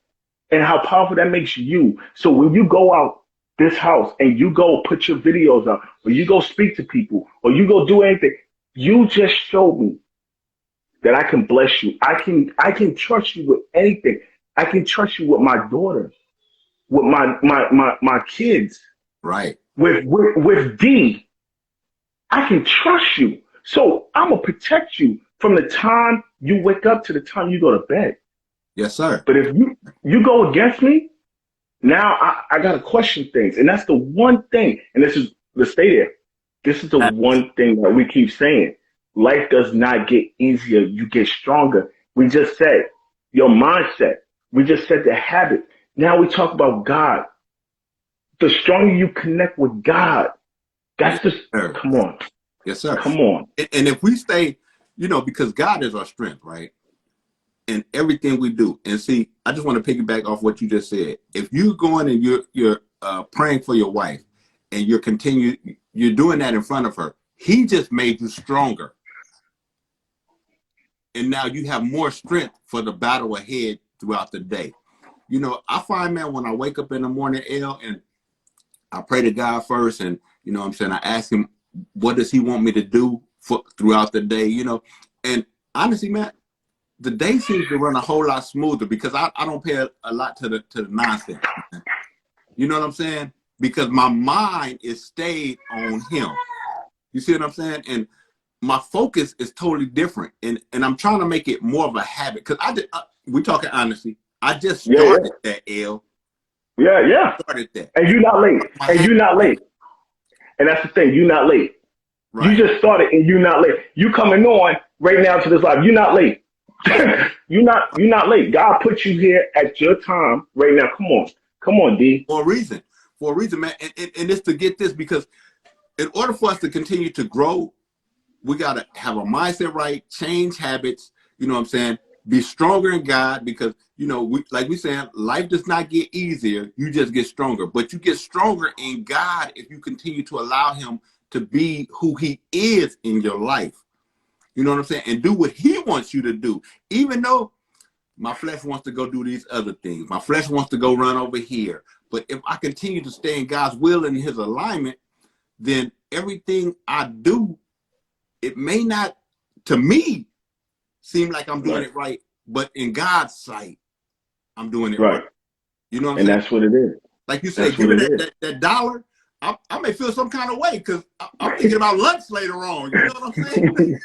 and how powerful that makes you. So when you go out this house and you go put your videos up, or you go speak to people, or you go do anything, you just showed me that I can bless you. I can trust you with anything. I can trust you with my daughter, with my kids, Right. with D. I can trust you. So I'm gonna protect you from the time you wake up to the time you go to bed. Yes, sir. But if you go against me, now I gotta question things. And that's the one thing, and this is let's stay there. This is the one thing that we keep saying. Life does not get easier, you get stronger. We just said your mindset. We just said the habit. Now we talk about God. The stronger you connect with God, Yes, that's just sir. come on. Yes, sir. Come on. And if we stay, because God is our strength, right? In everything we do. And see, I just want to piggyback off what you just said. If you're going and you're praying for your wife and you're doing that in front of her, he just made you stronger. And now you have more strength for the battle ahead throughout the day. I find, man, when I wake up in the morning, L, and I pray to God first, and what I'm saying, I ask him, what does he want me to do throughout the day, and honestly, man, the day seems to run a whole lot smoother because I don't pay a lot to the nonsense. Man. You know what I'm saying? Because my mind is stayed on him. You see what I'm saying? And my focus is totally different. And I'm trying to make it more of a habit. Because we talking honestly. I just Yeah, yeah. started that, L. Yeah, yeah. Started that. And you're not late. My And you're not late. And that's the thing, you're not late. You right. just started and you're not late. You coming on right now to this live. You're not late. You're not late. God put you here at your time right now. Come on. Come on, D. For a reason. For a reason, man. And it's to get this because in order for us to continue to grow, we got to have a mindset right, change habits, you know what I'm saying? Be stronger in God because, we saying, life does not get easier. You just get stronger. But you get stronger in God if you continue to allow him to be who he is in your life. You know what I'm saying? And do what he wants you to do. Even though my flesh wants to go do these other things. My flesh wants to go run over here. But if I continue to stay in God's will and his alignment, then everything I do, it may not, to me, seem like I'm doing it right, but in God's sight, I'm doing it right. Right. You know what I'm And saying? that's what it is. Like you say, That's what give me it is. that dollar. I may feel some kind of way because I'm thinking about lunch later on. You know what I'm saying?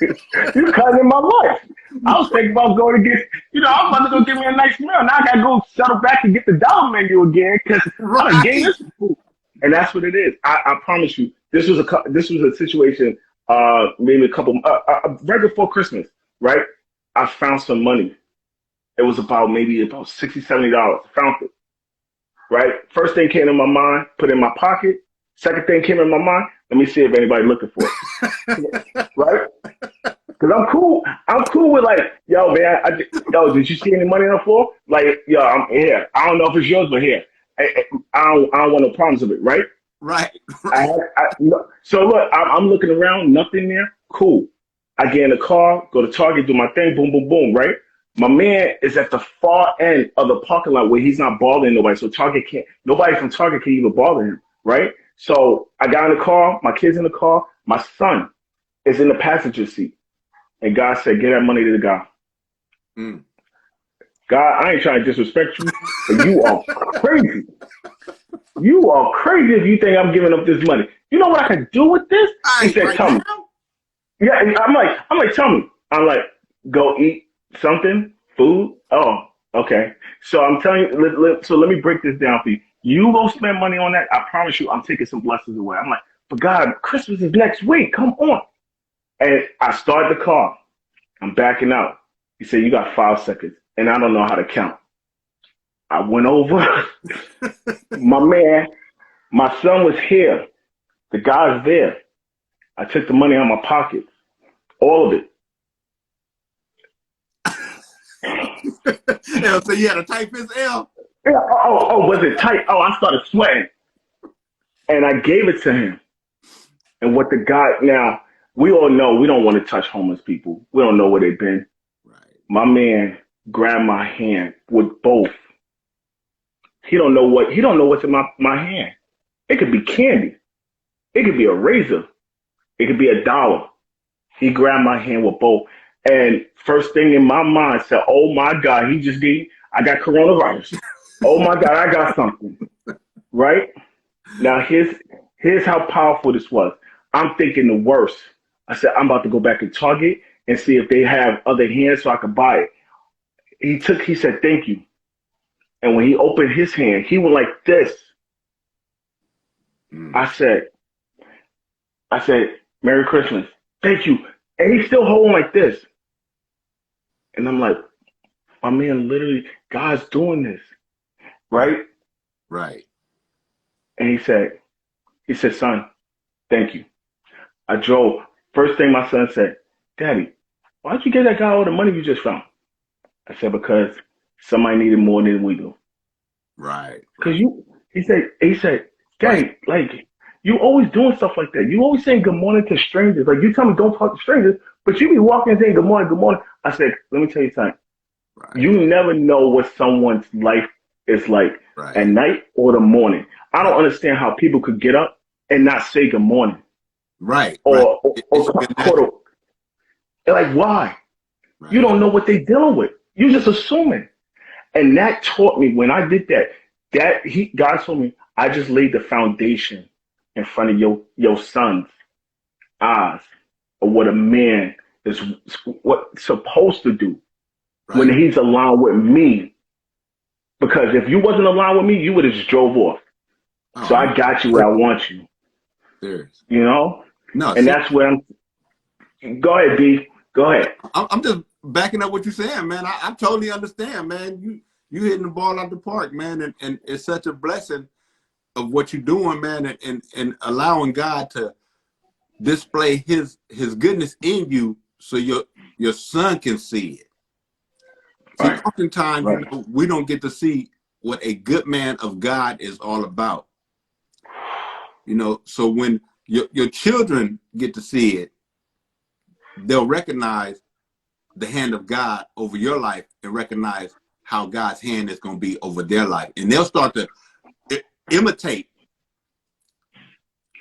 You cutting my life. I was thinking about going to get, I was about to go get me a nice meal. Now I got to go settle back and get the dollar menu again because I done gained Right. this food. And that's what it is. I promise you, this was a situation, maybe right before Christmas, right? I found some money. It was about $60, $70. I found it, right? First thing came in my mind, put it in my pocket. Second thing came in my mind, let me see if anybody looking for it, right? Because Cause I'm cool. I'm cool with like, yo, man. Yo, did you see any money on the floor? Like, yo, I'm here. I don't know if it's yours, but here. I don't want no problems with it, right? Right. I, Right. no. So look, I'm looking around, nothing there. Cool. I get in the car, go to Target, do my thing, boom, boom, boom, right? My man is at the far end of the parking lot where he's not bothering nobody. So nobody from Target can even bother him, right? So I got in the car, my kid's in the car, my son is in the passenger seat. And God said, get that money to the guy. Mm. God, I ain't trying to disrespect you, but you are crazy. You are crazy if you think I'm giving up this money. You know what I can do with this? All He right, said, right tell now. me. Yeah, and I'm like, tell me. I'm like, go eat something, food. Oh, okay. So I'm telling you, so let me break this down for you. You go spend money on that. I promise you, I'm taking some blessings away. I'm like, but God, Christmas is next week. Come on. And I start the car. I'm backing out. He said, you got 5 seconds. And I don't know how to count. I went over. My man, my son was here. The guy's there. I took the money out of my pocket. All of it. L, so you had a tight fist, L? Yeah, was it tight? Oh, I started sweating. And I gave it to him. And what the guy, now, we all know we don't want to touch homeless people. We don't know where they've been. Right. My man grabbed my hand with both. He don't know what's in my hand. It could be candy. It could be a razor. It could be $1. He grabbed my hand with both. And first thing in my mind said, oh my God, I got coronavirus. Oh my God, I got something. Right? Now here's how powerful this was. I'm thinking the worst. I said, I'm about to go back to Target and see if they have other hands so I could buy it. He said, thank you. And when he opened his hand, he went like this. Mm. I said, Merry Christmas. Thank you. And he's still holding like this. And I'm like, my man, literally, God's doing this. Right. Right? Right. And he said, son, thank you. I drove. First thing my son said, Daddy, why'd you give that guy all the money you just found? I said, because somebody needed more than we do. Right. Cause Right. he said, Right. Daddy, like, you always doing stuff like that. You always saying good morning to strangers. Like, you tell me don't talk to strangers, but you be walking and saying good morning, good morning. I said, let me tell you something. Right. You never know what someone's life is like at Right. night or the morning. I don't Right. understand how people could get up and not say good morning Right. Right. or It should be natural. quote, like, why? You Right. don't know what they're dealing with. You just assuming. And that taught me when I did that, God told me, I just laid the foundation in front of your son's eyes of what a man is supposed to do when Right. he's aligned with me. Because if you wasn't aligned with me, you would have just drove off. Oh So no. I got you where I want you, Serious. you know? No, And see, that's where go ahead, B. Go ahead. I'm just backing up what you're saying, man. I totally understand, man. You hitting the ball out the park, man, and it's such a blessing of what you're doing, man, and allowing God to display his goodness in you so your son can see it. See, Right, oftentimes, right, we don't get to see what a good man of God is all about. So when your children get to see it, they'll recognize the hand of God over your life and recognize how God's hand is going to be over their life. And they'll start to imitate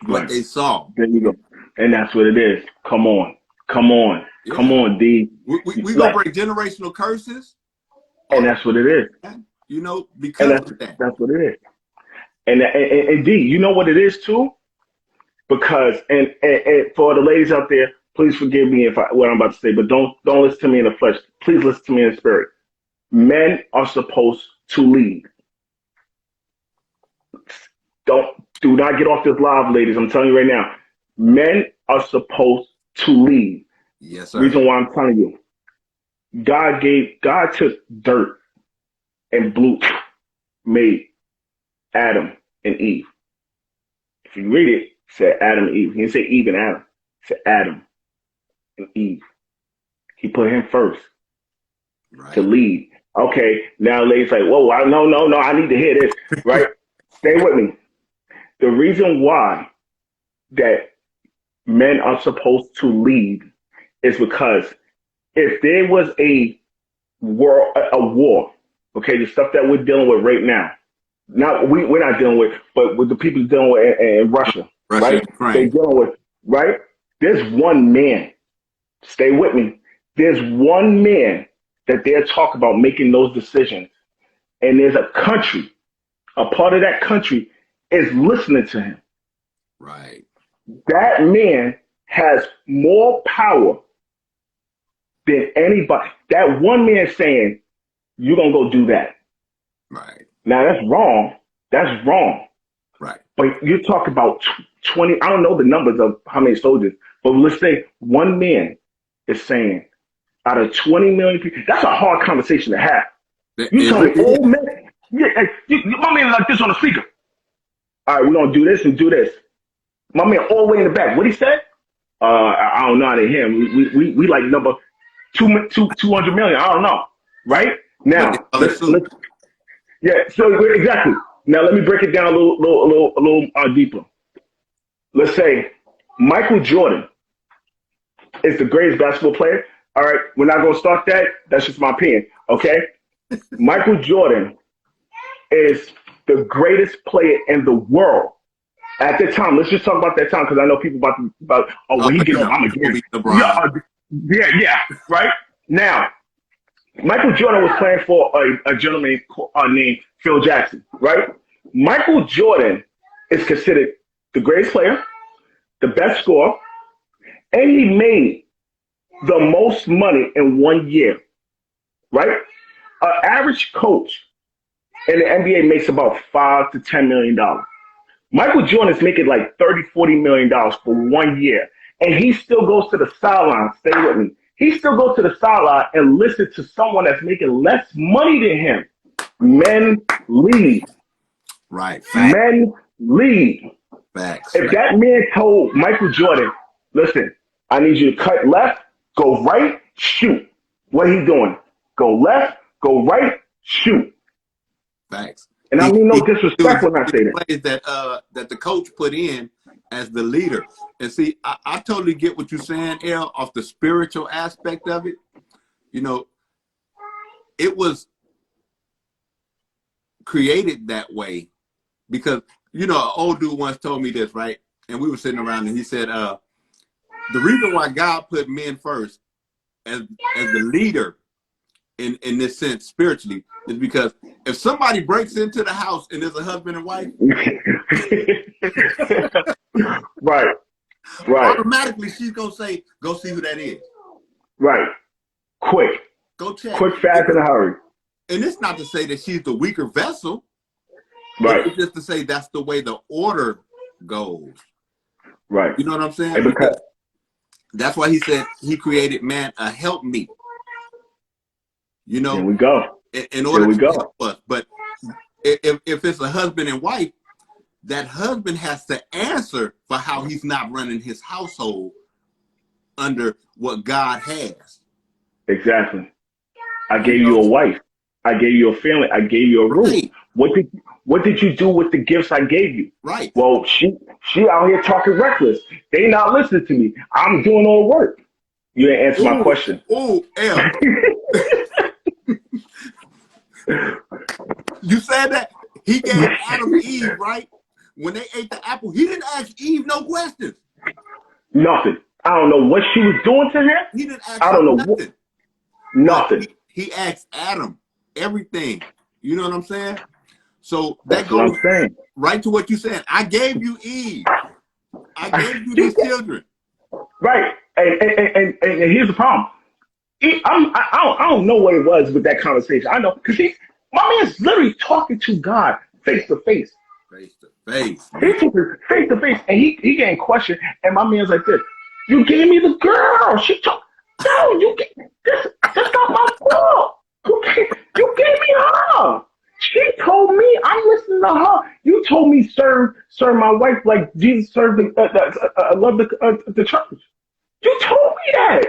what right. they saw. There you go. And that's what it is. Come on. Come on. Come Yeah. on, D. We going Like, to break generational curses and off, that's what it is. man, And because of that. that's what it is. And D, you know what it is too? Because and for the ladies out there, please forgive me if what I'm about to say, but don't listen to me in the flesh. Please listen to me in the spirit. Men are supposed to lead. Don't do not get off this live, ladies. I'm telling you right now. Men are supposed to lead. Yes, sir. Reason why I'm telling you, God took dirt and made Adam and Eve. If you read it, it said Adam and Eve. He didn't say Eve and Adam. It said Adam and Eve. He put him first to Right. lead. Okay, now ladies like, whoa, no, I need to hear this, right? Stay with me. The reason why that men are supposed to lead is because if there was a war, okay, the stuff that we're dealing with right now, we're not dealing with, but with the people dealing with in Russia, Russia right? and They Ukraine. dealing with, right? There's one man. Stay with me. There's one man that they're talking about making those decisions, and there's a country. A part of that country is listening to him. Right. That man has more power than anybody. That one man saying, "You're gonna go do that." Right. Now that's wrong. That's wrong. Right. But you're talking about 20, I don't know the numbers of how many soldiers, but let's say one man is saying out of 20 million people, that's a hard conversation to have. It You tell me, really is. oh man, yeah, hey, my man like this on the speaker. All right, we're going to do this and do this. My man all the way in the back. What he said? I don't know. I didn't hear him. We like number 200 million. I don't know. Right? But they Now, call it soup. yeah, so exactly. Now let me break it down a little deeper. Let's say Michael Jordan is the greatest basketball player. All right, we're not gonna start that. That's just my opinion. Okay, Michael Jordan is the greatest player in the world at the time. Let's just talk about that time because I know people about oh Oh when he get on, yeah, I'm it's gonna again. be Yeah, LeBron. yeah. Right now, Michael Jordan was playing for a gentleman named Phil Jackson. Right, Michael Jordan is considered the greatest player, the best scorer, and he made the most money in 1 year, right? An average coach in the NBA makes about $5 to $10 million. Michael Jordan is making like 30, $40 million for 1 year. And he still goes to the sideline. Stay with me. He still goes to the sideline and listen to someone that's making less money than him. Men lead. Right. Facts. Men lead. Facts. If that man told Michael Jordan, listen, I need you to cut left, go right, shoot. What he doing? Go left, go right, shoot. Facts. And I He mean no he do disrespect when I exactly say the that. plays that the coach put in as the leader. And see, I totally get what you're saying, El, off the spiritual aspect of it. You know, it was created that way because an old dude once told me this, right? And we were sitting around and he said, the reason why God put men first as the leader in this sense spiritually is because if somebody breaks into the house and there's a husband and wife, Right, right, automatically she's gonna say, "Go see who that is. right. Quick, Go check." quick, fast, in a hurry. And it's not to say that she's the weaker vessel, but Right, it's just to say that's the way the order goes. right. You know what I'm saying? And because Because that's why he said he created man a help me. there we go. In There order we to go. help us. But if it's a husband and wife, that husband has to answer for how he's not running his household under what God has. Exactly. I You gave you know, a wife. I gave you a family. I gave you a roof. right, What did you do with the gifts I gave you? right. Well, she out here talking reckless. They not listening to me. I'm doing all the work. You didn't answer my Ooh, question. ooh, L. You said that he gave Adam Eve, right? When they ate the apple, he didn't ask Eve no questions. Nothing. I don't know what she was doing to him. He didn't ask I her don't know what. nothing. But Nothing. he asked Adam everything. You know what I'm saying? So that That's what goes I'm saying. right to what you said. I gave you Eve. I gave you You these children. right. And here's the problem. I don't know what it was with that conversation. I know because my man's literally talking to God face to face. Face to face, man. He's talking face to face, and he getting questioned. And my man's like this. You gave me the girl. She took. No, you get this. That's not my fault. You gave me her. She told me I'm listening to her. You told me serve my wife like Jesus served love the church. You told me that.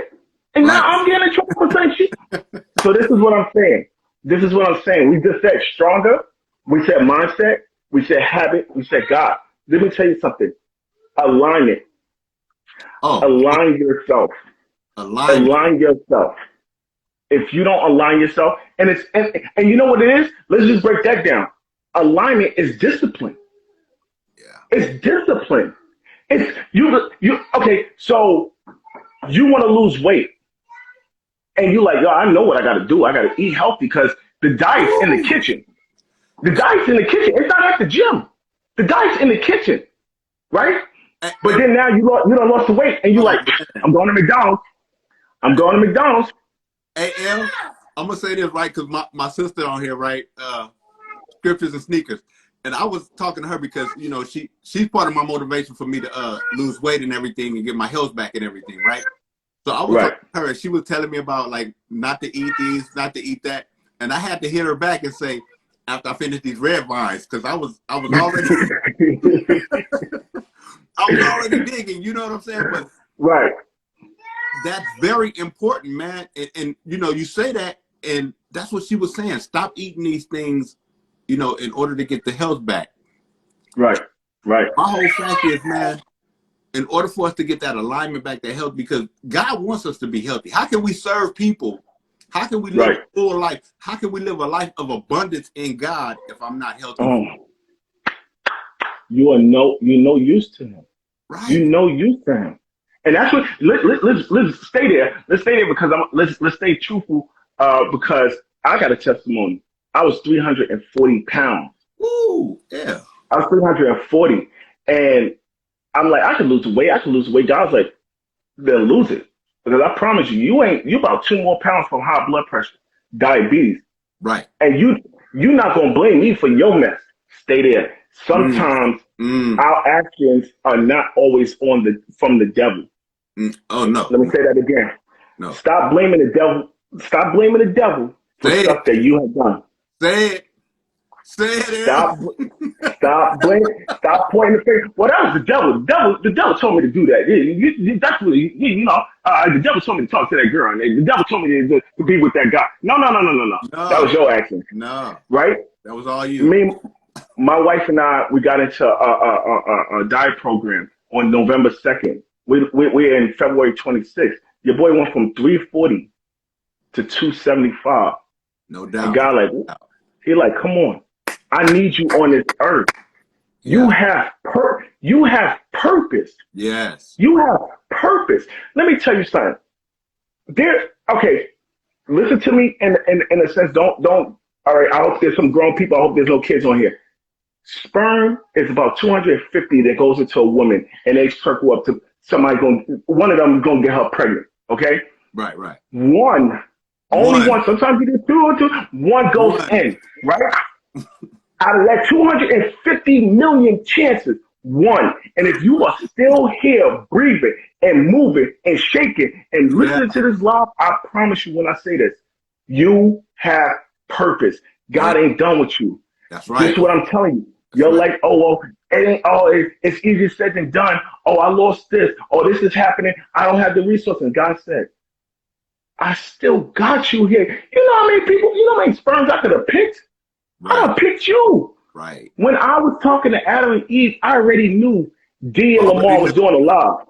And now Right. I'm getting in trouble for saying shit. So this is what I'm saying. This is what I'm saying. We just said stronger. We said mindset. We said habit. We said God. Let me tell you something. Alignment. Oh, Align yourself. alignment. Align yourself. If you don't align yourself, and you know what it is? Let's just break that down. Alignment is discipline. Yeah. It's discipline. It's you okay, so you want to lose weight and you like, yo, I know what I gotta do. I gotta eat healthy because the diet's in the Woo! kitchen. The diet's in the kitchen. It's not at the gym. The diet's in the kitchen, right? But And, then now you done lost the weight and you oh like, man. I'm going to McDonald's. I'm going to McDonald's. AM, I'm gonna say this right because my sister on here, right? Scriptures and sneakers. And I was talking to her because she's part of my motivation for me to lose weight and everything and get my health back and everything, right? So I was Right. talking to her and she was telling me about like not to eat these, not to eat that. And I had to hit her back and say, after I finished these red vines, because I was already I was already digging, you know what I'm saying? But Right. that's very important, man. And you say that, and that's what she was saying. Stop eating these things, in order to get the health back. Right. Right. My whole fact is, man, in order for us to get that alignment back, that health, because God wants us to be healthy. How can we serve people? How can we live Right. a full life? How can we live a life of abundance in God if I'm not healthy? Oh, you know used to him. You Right. know used to him. And that's what let's stay there. Let's stay there because let's stay truthful. Because I got a testimony. I was 340 pounds. Ooh, yeah. I was 340, and I'm like, I could lose weight. I could lose weight. God's like, then lose it because I promise you, you about 2 more pounds from high blood pressure, diabetes, Right. and you're not gonna blame me for your mess. Stay there. Mm, Sometimes mm, our actions are not always from the devil. Oh, no. Let me say that again. No. Stop blaming the devil. Stop blaming the devil for Say it. stuff that you have done. Say it. Say it, Stop, stop blaming. Stop pointing the finger. Well, that was the devil. The devil told me to do that. That's really, the devil told me to talk to that girl, and the devil told me to be with that guy. No, no, no, no, no, no. That was No. your action, No. right? That was all you. Me, my wife and I, we got into a diet program on November 2nd. We're in February 26th. Your boy went from 340 to 275. No And doubt. God, like, he like, come on. I need you on this earth. You Yeah. have you have purpose. Yes. You have purpose. Let me tell you something. Okay, listen to me in a sense. Don't all right, I hope there's some grown people. I hope there's no kids on here. Sperm is about 250 that goes into a woman and they circle up to one of them gonna get her pregnant. Okay? Right. Right. One, only One. one. Sometimes you get two or two. One goes One. in, right? Out of that 250 million chances, one. And if you are still here, breathing and moving and shaking and Yeah. listening to this live, I promise you when I say this, you have purpose. Yeah. God ain't done with you. That's This right. is what I'm telling you. That's You're right. like, oh, well, it's easier said than done. Oh, I lost this. Oh, this is happening. I don't have the resources. And God said, I still got you here. You know how many people, you know how many sperms I could have picked? I Right. done picked you. Right. When I was talking to Adam and Eve, I already knew D and Already Lamar knew. was doing a live.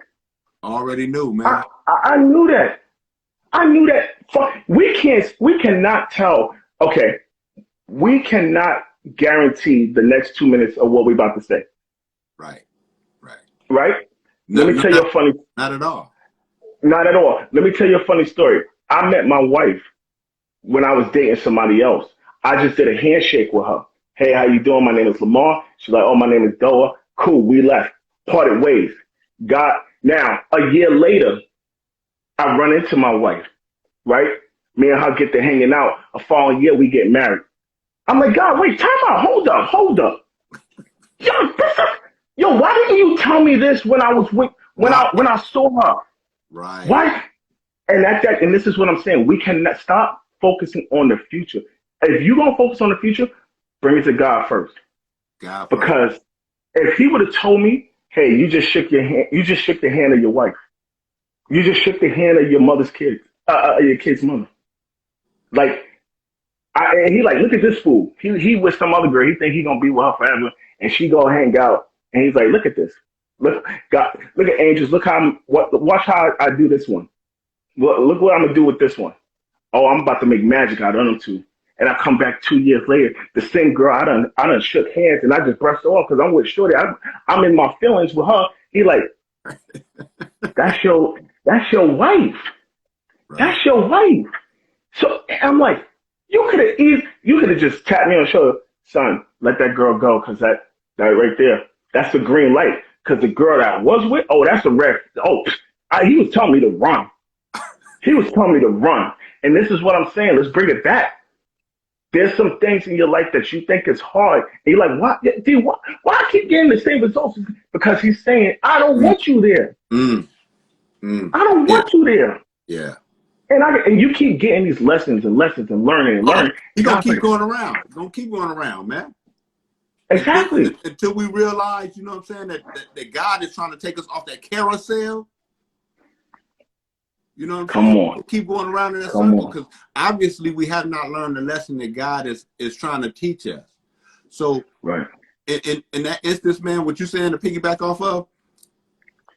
Already knew, I, man. I knew that. I knew that. We cannot tell. Okay, we cannot guarantee the next 2 minutes of what we're about to say. Right. Right. Right? Let No, me tell you a funny. not at all. Not at all. Let me tell you a funny story. I met my wife when I was dating somebody else. I just did a handshake with her. Hey, how you doing? My name is Lamar. She's like, oh, my name is Doa. Cool. We left. Parted ways. Now, a year later, I run into my wife, right? Me and her get to hanging out. A following year, we get married. I'm like, God, wait, time out. Hold up. Yo, why didn't you tell me this when I was Right. when I saw her? Right. Why? And this is what I'm saying. We cannot stop focusing on the future. If you're gonna focus on the future, bring it to God first. God first. Because if He would have told me, hey, you just shook the hand of your wife. You just shook the hand of your mother's kids. Your kid's mother. Like, and he like, look at this fool. He with some other girl. He think he gonna be with her forever, and she go hang out. And he's like, look at this. Look, God, look at angels. Look how watch how I do this one. Look what I'm gonna do with this one. Oh, I'm about to make magic out of them two. And I come back 2 years later, the same girl I done shook hands and I just brushed her off because I'm with Shorty. I'm in my feelings with her. He like, that's your wife. Right. That's your wife. So I'm like, you could have just tapped me on the shoulder, son. Let that girl go, because that right there, that's the green light. Because the girl that I was with, oh, that's a red. Oh, he was telling me to run. He was telling me to run. And this is what I'm saying. Let's bring it back. There's some things in your life that you think is hard. And you're like, why, dude, why I keep getting the same results? Because he's saying, I don't want you there. I don't want you there. Yeah. And you keep getting these lessons and lessons and learning and learning. You're going to keep going around. Don't keep going around, man. Exactly. Until we realize, you know what I'm saying, that God is trying to take us off that carousel. You know what I'm saying? Come on. Keep going around in that circle, because obviously we have not learned the lesson that God is trying to teach us. So right. In that instance, man, what you're saying to piggyback off of,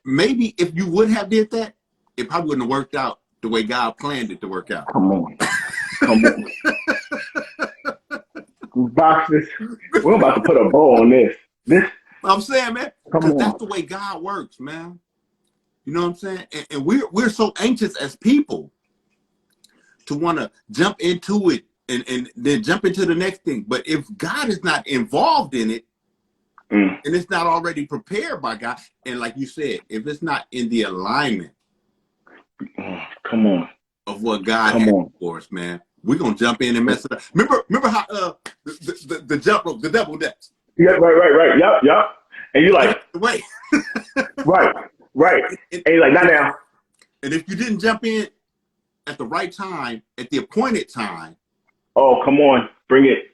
maybe if you would have did that, it probably wouldn't have worked out the way God planned it to work out. Come on. Boxes. We're about to put a bow on this. I'm saying, man, because that's the way God works, man. You know what I'm saying? And we're so anxious as people to want to jump into it and then jump into the next thing. But if God is not involved in it, and it's not already prepared by God, and like you said, if it's not in the alignment come on, of what God has for us, man, we're gonna jump in and mess it up. Remember how the jump rope, the double dutch. Yeah, right. Yep. And you're like, wait. Right. And you're like, not now. And if you didn't jump in at the right time, at the appointed time. Oh, come on. Bring it.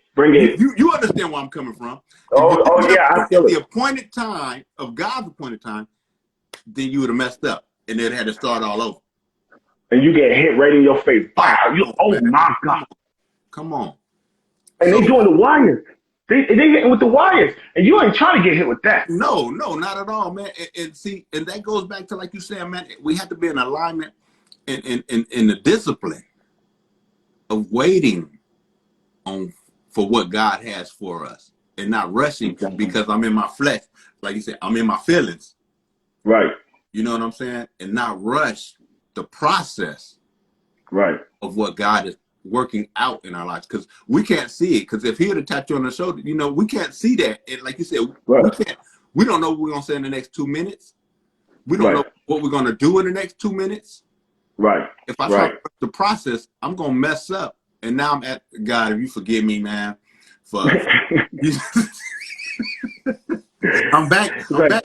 You understand where I'm coming from. Oh yeah, I feel at it. the appointed time of God's appointed time, then you would have messed up and then had to start all over. And you get hit right in your face. Wow. Oh my God. Come on. And they doing the wires. They hitting with the wires, and you ain't trying to get hit with that. No, not at all, man. And see, and that goes back to, like you said, man, we have to be in alignment in the discipline of waiting for what God has for us, and not rushing because I'm in my flesh, like you said, I'm in my feelings. Right. You know what I'm saying? And not rush the process. Right. Of what God is working out in our lives, because we can't see it. Because if he had tapped you on the shoulder, you know, we can't see that. And like you said, we don't know what we're gonna say in the next 2 minutes. We don't know what we're gonna do in the next 2 minutes. Right. If I try the process, I'm gonna mess up. And now I'm at God. If you forgive me, man, for I'm back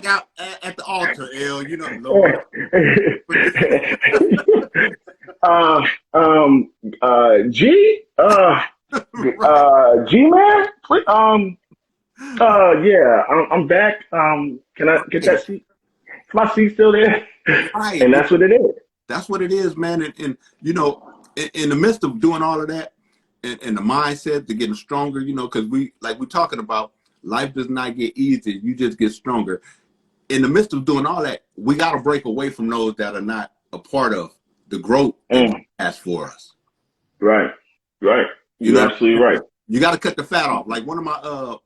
out at the altar, L. You know, Lord. G man, yeah, I'm back. Can I get that seat? Is my seat still there? Right. And that's what it is. That's what it is, man. And you know, in the midst of doing all of that, and the mindset to getting stronger, you know, because we're talking about, life does not get easier. You just get stronger. In the midst of doing all that, we got to break away from those that are not a part of the growth that God has for us. Right. You're absolutely right. You got to cut the fat off. Like one of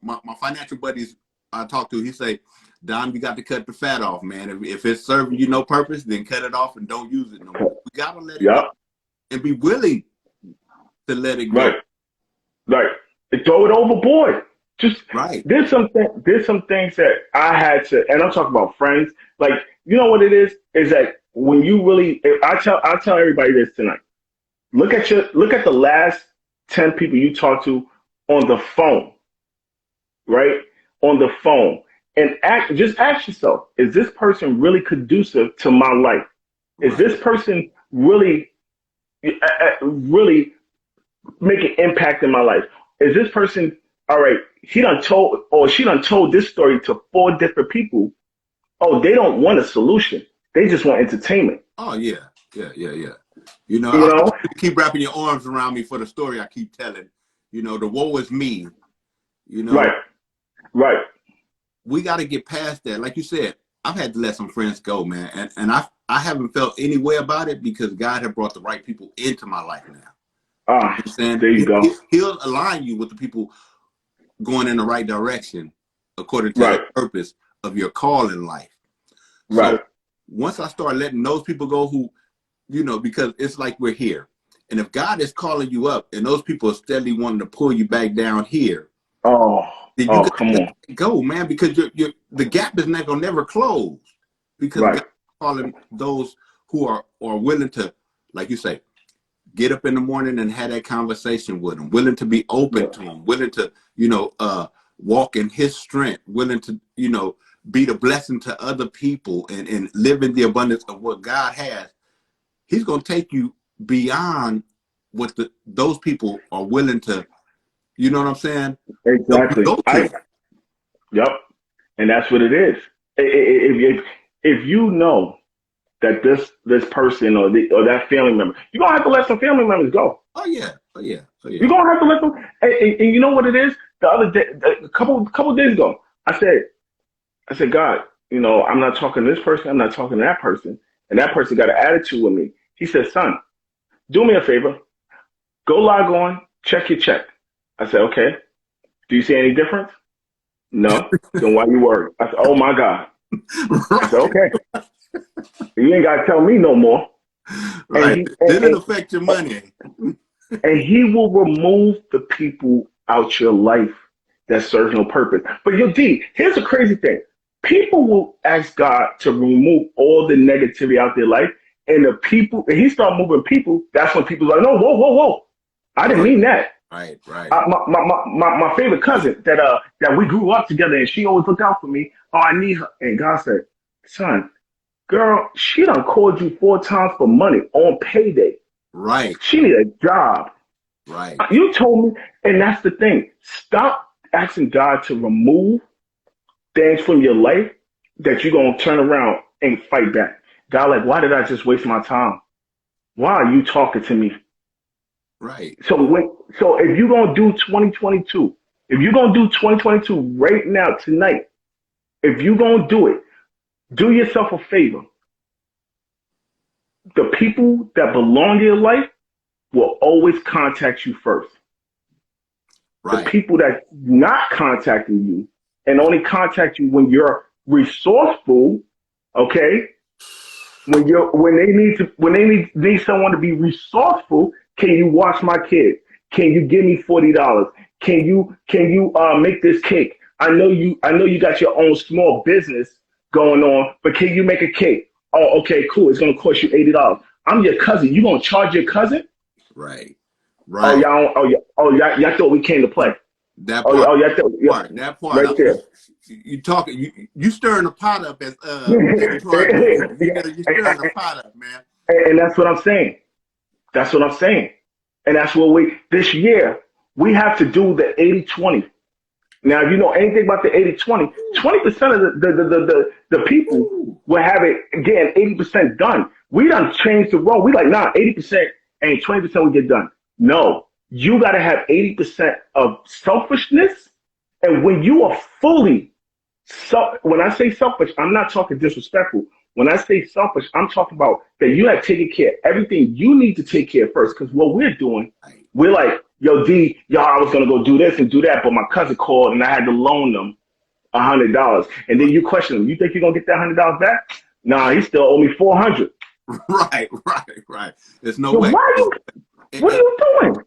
my financial buddies I talked to, he say, Don, you got to cut the fat off, man. If it's serving you no purpose, then cut it off and don't use it no more. We got to let it go and be willing to let it go. Right. And throw it overboard. Just there's some things that I had to, and I'm talking about friends. Like, you know what it is that when you really, I tell everybody this tonight. Look at the last 10 people you talk to on the phone, right? On the phone, and just ask yourself: is this person really conducive to my life? Is this person really make an impact in my life? Is this person, all right, he done told or she done told this story to 4 different people. Oh, they don't want a solution. They just want entertainment. Oh, yeah. You know, You I know, want you to keep wrapping your arms around me for the story I keep telling. You know, the woe is me. You know, right, right. we got to get past that. Like you said, I've had to let some friends go, man, and I haven't felt any way about it because God had brought the right people into my life now. You know Ah, what I'm saying? there you go. He'll align you with the people going in the right direction according to the Right, purpose of your call in life. right. So once I start letting those people go who, you know, because it's like we're here. And if God is calling you up and those people are steadily wanting to pull you back down here, Oh, then you oh, got to come let on. it go, man, because the gap is not going to never close because God Right, is calling those who are willing to, like you say, get up in the morning and have that conversation with them, willing to be open yeah, to them, willing to, you know, walk in his strength, willing to, you know, be the blessing to other people and live in the abundance of what God has. He's going to take you beyond what those people are willing to, you know what I'm saying? Help you exactly. go to. Yep. And that's what it is. If you know that this person or that family member, you're gonna have to let some family members go. Oh yeah, oh yeah, oh You're yeah. gonna have to let them. And you know what it is? The other day, a couple days ago, I said, God, you know, I'm not talking to this person. I'm not talking to that person. And that person got an attitude with me. He said, son, do me a favor. Go log on, check your check. I said, okay. Do you see any difference? No. Then why you worried? I said, oh my God. I said, Right, okay. You ain't got to tell me no more. And right. he Did it affect your money? and he will remove the people out your life that serve no purpose. But yo, D, here's the crazy thing. People will ask God to remove all the negativity out their life, and the people, and he start moving people, that's when people are like, no, whoa, whoa, whoa. I didn't Oh, mean that. right, right. My favorite cousin that we grew up together and she always looked out for me. Oh, I need her. And God said, son, girl, she done called you 4 times for money on payday. Right, She need a job. right, You told me, and that's the thing. Stop asking God to remove things from your life that you're gonna turn around and fight back. God, like, why did I just waste my time? Why are you talking to me? right. So if you're gonna do 2022, if you're gonna do 2022 right now tonight, if you're gonna do it, do yourself a favor. The people that belong in your life will always contact you first. The Right. people that not contacting you and only contact you when you're resourceful, okay? When they need someone to be resourceful, can you watch my kid? Can you give me $40? Can you make this cake? I know you got your own small business going on, but can you make a cake? Oh, okay, cool. It's gonna cost you $80. I'm your cousin. You gonna charge your cousin? Right. Oh Right. y'all, y'all thought we came to play. That Oh, part. y'all thought, yeah, That part. right there. You talking. You stirring the pot up as and, Detroit. You know, you stirring the pot up, man. and that's what I'm saying. That's what I'm saying. And that's what this year, we have to do the 80-20. Now, if you know anything about the 80-20, 20% of the people Ooh. will have it, again, 80% done. We done changed the role. We like, nah, 80% and 20% we get done. No, you got to have 80% of selfishness. And when you are fully, when I say selfish, I'm not talking disrespectful. When I say selfish, I'm talking about that you have taken care of everything you need to take care of first. Because what we're doing, Right. we're like, yo, D, I was gonna go do this and do that, but my cousin called and I had to loan them $100. And then Right. you question him, you think you're gonna get that $100 back? Nah, he still owe me 400. Right. Right. Right. There's no So way. why you? And, What are you doing?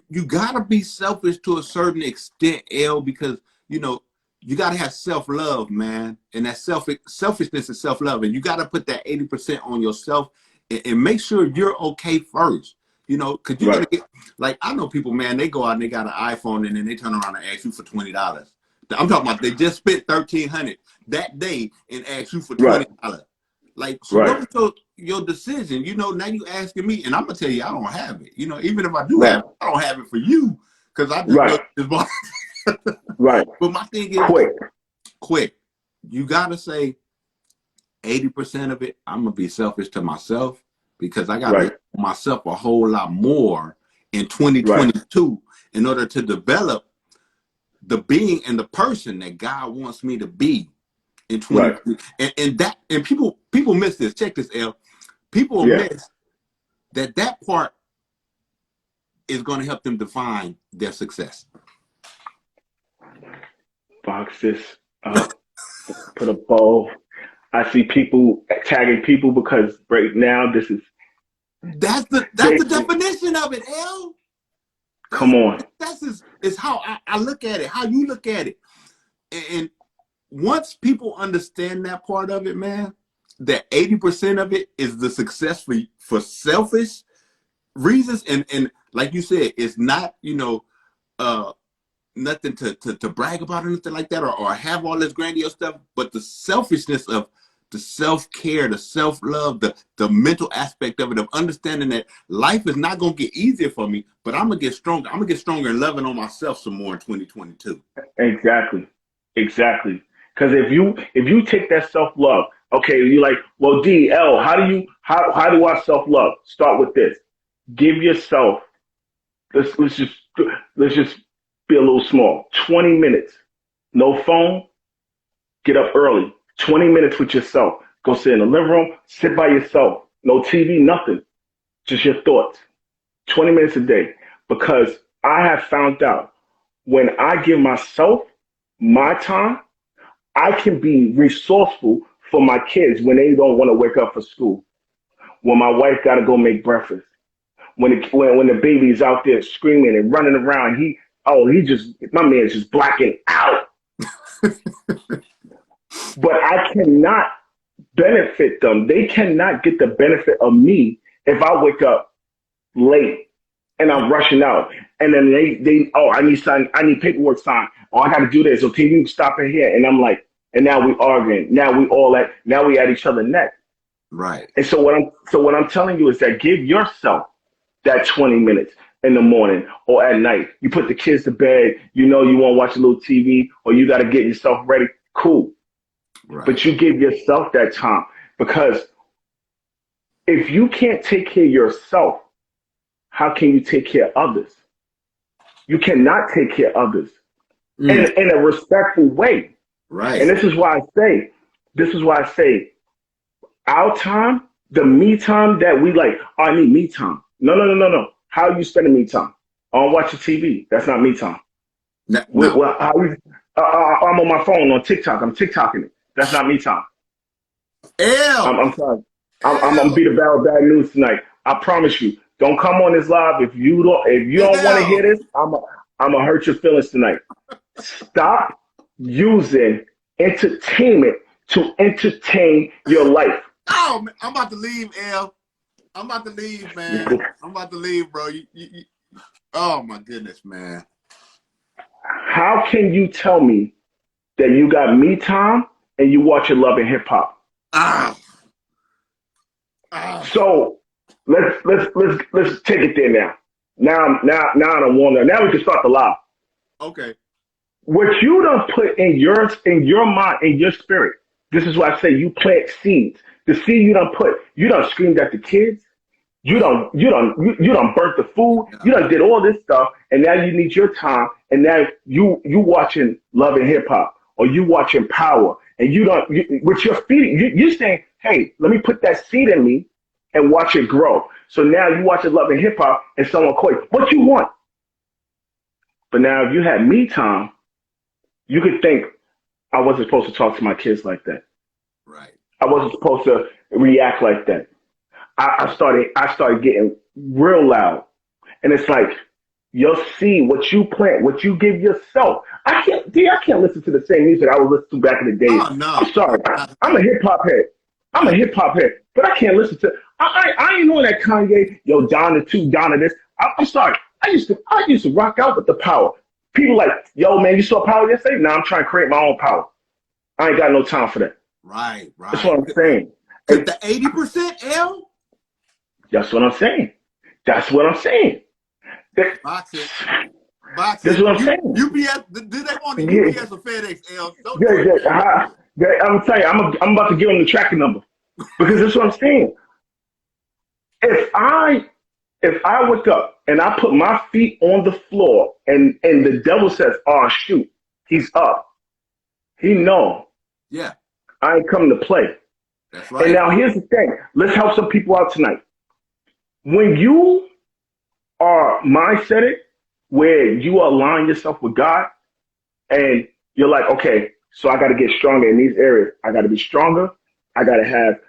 you gotta be selfish to a certain extent, L, because you know you gotta have self-love, man, and that selfishness is self-love, and you gotta put that 80% on yourself and make sure you're okay first. You know, because you're Right, gonna get like I know people, man, they go out and they got an iPhone and then they turn around and ask you for $20. I'm talking about they just spent 1,300 that day and ask you for right, $20. Like, so what right, was your decision? You know, now you asking me, and I'm gonna tell you, I don't have it. You know, even if I do have right, it, I don't have it for you because I just know right, it's bought. right. But my thing is, Quick, quick. You gotta say 80% of it. I'm gonna be selfish to myself because I gotta right, let myself a whole lot more in Right. 2022 in order to develop the being and the person that God wants me to be in Right. 2020. And people miss this. Check this, L. People Yeah. miss that part is going to help them define their success. Box this up. Put a bow. I see people tagging people because right now this is That's the basic. definition of it, L. Come on. Is how I look at it, how you look at it. And once people understand that part of it, man, that 80% of it is the success for selfish reasons. And like you said, it's not, nothing to brag about or anything like that, or have all this grandiose stuff, but the selfishness of the self-care, the self-love, the mental aspect of it, of understanding that life is not going to get easier for me, but I'm going to get stronger. I'm going to get stronger and loving on myself some more in 2022. Exactly. Exactly. Because if you take that self love, okay, you're like, well, DL, how do I self love? Start with this. Give yourself. Let's just be a little small. 20 minutes. No phone. Get up early. 20 minutes with yourself. Go sit in the living room. Sit by yourself. No TV. Nothing. Just your thoughts. 20 minutes a day. Because I have found out when I give myself my time, I can be resourceful for my kids when they don't want to wake up for school. When my wife got to go make breakfast. When the baby's out there screaming and running around, my man's just blacking out. But I cannot benefit them. They cannot get the benefit of me if I wake up late and I'm rushing out. And then I need paperwork signed. Oh, I got to do this. So can you stop it here? And I'm like, and now we arguing. Now we at each other's neck. Right. And so what I'm telling you is that give yourself that 20 minutes in the morning or at night. You put the kids to bed. You want to watch a little TV, or you got to get yourself ready. Cool. Right. But you give yourself that time, because if you can't take care of yourself, how can you take care of others? You cannot take care of others in a respectful way. Right. And this is why I say our time, the me time that we like, I need me time. No. How are you spending me time? I'm watching TV. That's not me time. No. I'm on my phone on TikTok. I'm TikToking it. That's not me time. I'm sorry. I'm gonna be the barrel of bad news tonight. I promise you. Don't come on this live if you don't want to hear this. I'm gonna hurt your feelings tonight. Stop using entertainment to entertain your life. Oh, man, I'm about to leave, L. I'm about to leave, man. I'm about to leave, bro. Oh my goodness, man. How can you tell me that you got me time and you watch your Love and Hip Hop? So let's take it there now. Now I don't want to. Now we can start the live. Okay. What you done put in your mind, in your spirit. This is why I say you plant seeds. The seed you done screamed at the kids. You done burnt the food. You done did all this stuff, and now you need your time. And now you watching Love and Hip Hop, or you watching Power, and with your feet, you're saying, hey, let me put that seed in me and watch it grow. So now you watching Love and Hip Hop, and someone calls you, what you want? But now if you had me time, you could think, I wasn't supposed to talk to my kids like that. Right. I wasn't supposed to react like that. I started getting real loud. And it's like, you'll see what you plant, what you give yourself. I can't listen to the same music I was listening to back in the day. Oh, no. I'm sorry. I'm a hip hop head. But I can't listen to. I ain't on that Kanye. Yo, Donna two, Donna this. I'm sorry. I used to rock out with the Power. People like, yo, man, you saw Power yesterday? Nah, I'm trying to create my own power. I ain't got no time for that. Right. That's what I'm saying. The 80%, L? That's what I'm saying. Box it. That's what I'm saying. UPS, do they want the UPS or FedEx, L? I'm telling you, I'm about to give them the tracking number, because that's what I'm saying. If I wake up and I put my feet on the floor and the devil says, "Oh shoot, he's up," he know Yeah, I ain't coming to play. that's And right. now here's the thing. Let's help some people out tonight. When you are mindseted, where you align yourself with God, and you're like, okay, so I got to get stronger in these areas. I got to be stronger. I got to have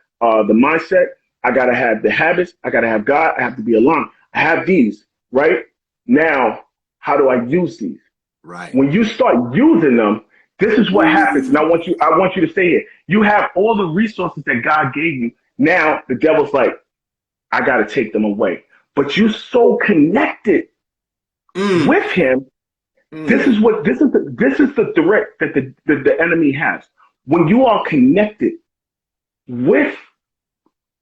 the mindset. I got to have the habits. I got to have God. I have to be aligned. I have these, right? Now, how do I use these? Right. When you start using them, this is what happens. And Ooh. I want you to say it. You have all the resources that God gave you. Now the devil's like, I got to take them away. But you're so connected Mm, with him. This mm. is what this is the threat that the enemy has. When you are connected with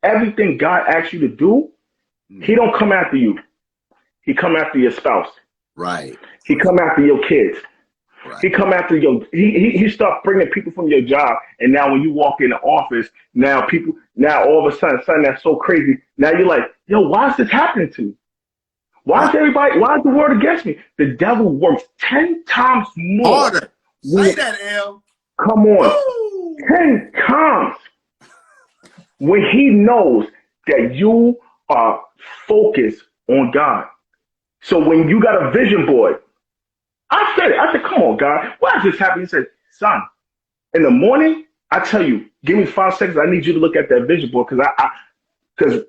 everything God asks you to do, he Mm. don't come after you. He come after your spouse. Right. He come after your kids. Right. He come after your he start bringing people from your job. And now when you walk in the office, now all of a sudden something that's so crazy. Now you're like, yo, why is this happening to me? Right. Why is the world against me? The devil works 10 times more. Harder. Say When, that, L. come on, Woo. 10 times when he knows that you are focused on God. So when you got a vision board, I said, come on, God, why is this happening? He said, son, in the morning, I tell you, give me 5 seconds. I need you to look at that vision board because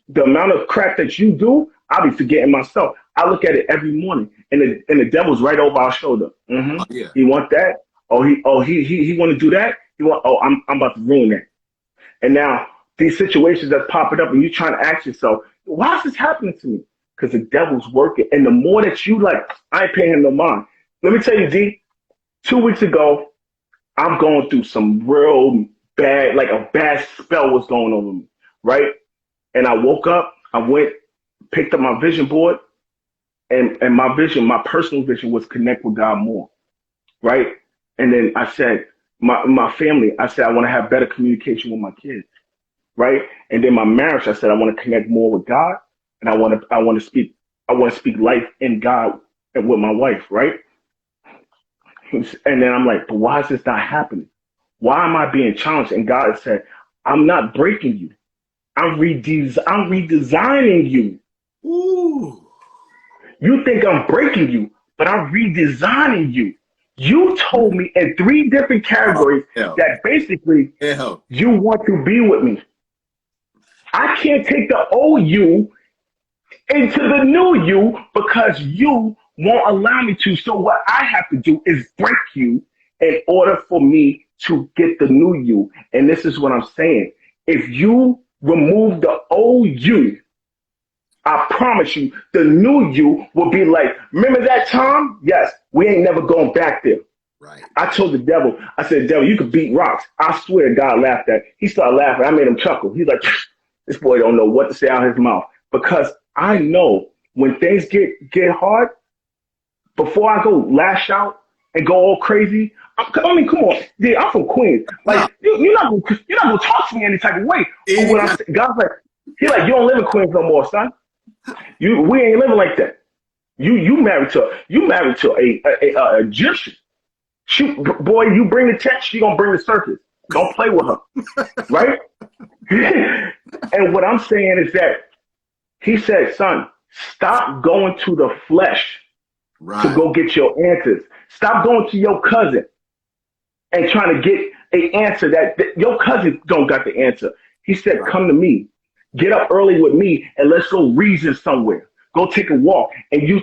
the amount of crap that you do, I'll be forgetting myself. I look at it every morning, and the devil's right over our shoulder. Oh, yeah. He want that. He want to do that. I'm about to ruin that. And now these situations that's popping up, and you trying to ask yourself, why is this happening to me? Because the devil's working, and the more that you like, I ain't paying him no mind. Let me tell you, D. 2 weeks ago, I'm going through some real bad, like a bad spell was going over me, right? And I woke up, I went, picked up my vision board, and my vision, my personal vision was connect with God more, right? And then I said, my family, I said, I want to have better communication with my kids, right? And then my marriage, I said, I want to connect more with God, and I want to speak life in God and with my wife, right? And then I'm like, but why is this not happening? Why am I being challenged? And God said, I'm not breaking you. I'm redesigning you. Ooh. You think I'm breaking you, but I'm redesigning you. You told me in three different Oh, categories hell. that basically Hell. you want to be with me. I can't take the old you into the new you because you won't allow me to. So what I have to do is break you in order for me to get the new you. And this is what I'm saying. If you remove the old you, I promise you, the new you will be like, remember that time? Yes, we ain't never going back there. Right. I told the devil, I said, devil, you could beat rocks. I swear God laughed at. He started laughing. I made him chuckle. He's like, this boy don't know what to say out of his mouth. Because I know when things get hard, before I go lash out and go all crazy, I mean, come on, dude, I'm from Queens. No. Like, you're not gonna talk to me any type of way. But Any when I kind. say, God's like, he like, you don't live in Queens no more, son. We ain't living like that. You married to a Egyptian. Shoot, boy, you bring the text, she gonna bring the circus. Don't play with her, right? And what I'm saying is that he said, son, stop going to the flesh to Right. go get your answers. Stop going to your cousin and trying to get an answer that your cousin don't got the answer. He said, Right. come to me, get up early with me, and let's go reason somewhere. Go take a walk, and you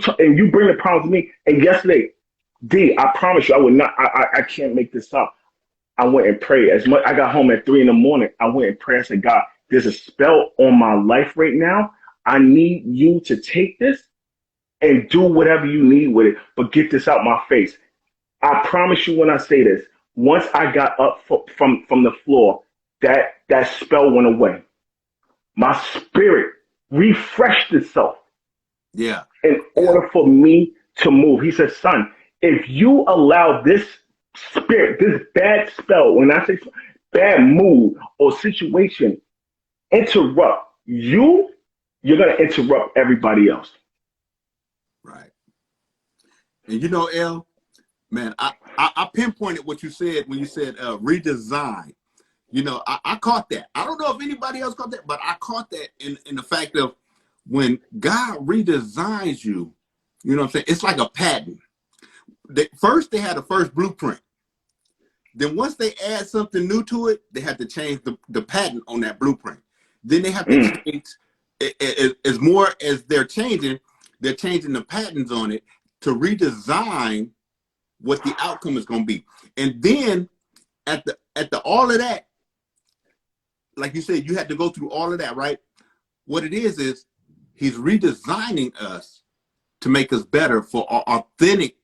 bring the problem to me. And yesterday, D, I promise you, I would not. I can't make this up. I went and prayed. As much I got home at 3 in the morning, I went and prayed. I said, God, there's a spell on my life right now. I need you to take this and do whatever you need with it, but get this out my face. I promise you when I say this, once I got up from the floor, that spell went away. My spirit refreshed itself Yeah. in Yeah. order for me to move. He said, son, if you allow this spirit, this bad spell, when I say bad mood or situation, interrupt you, you're going to interrupt everybody else. Right. And you know, L, man, I pinpointed what you said when you said redesign. You know, I caught that. I don't know if anybody else caught that, but I caught that in the fact of when God redesigns you, you know what I'm saying? It's like a patent. First, they had a first blueprint. Then once they add something new to it, they have to change the patent on that blueprint. Then they have to change, as more as they're changing the patents on it to redesign what the outcome is going to be. And then at the all of that, like you said, you had to go through all of that, right? What it is he's redesigning us to make us better for our authentic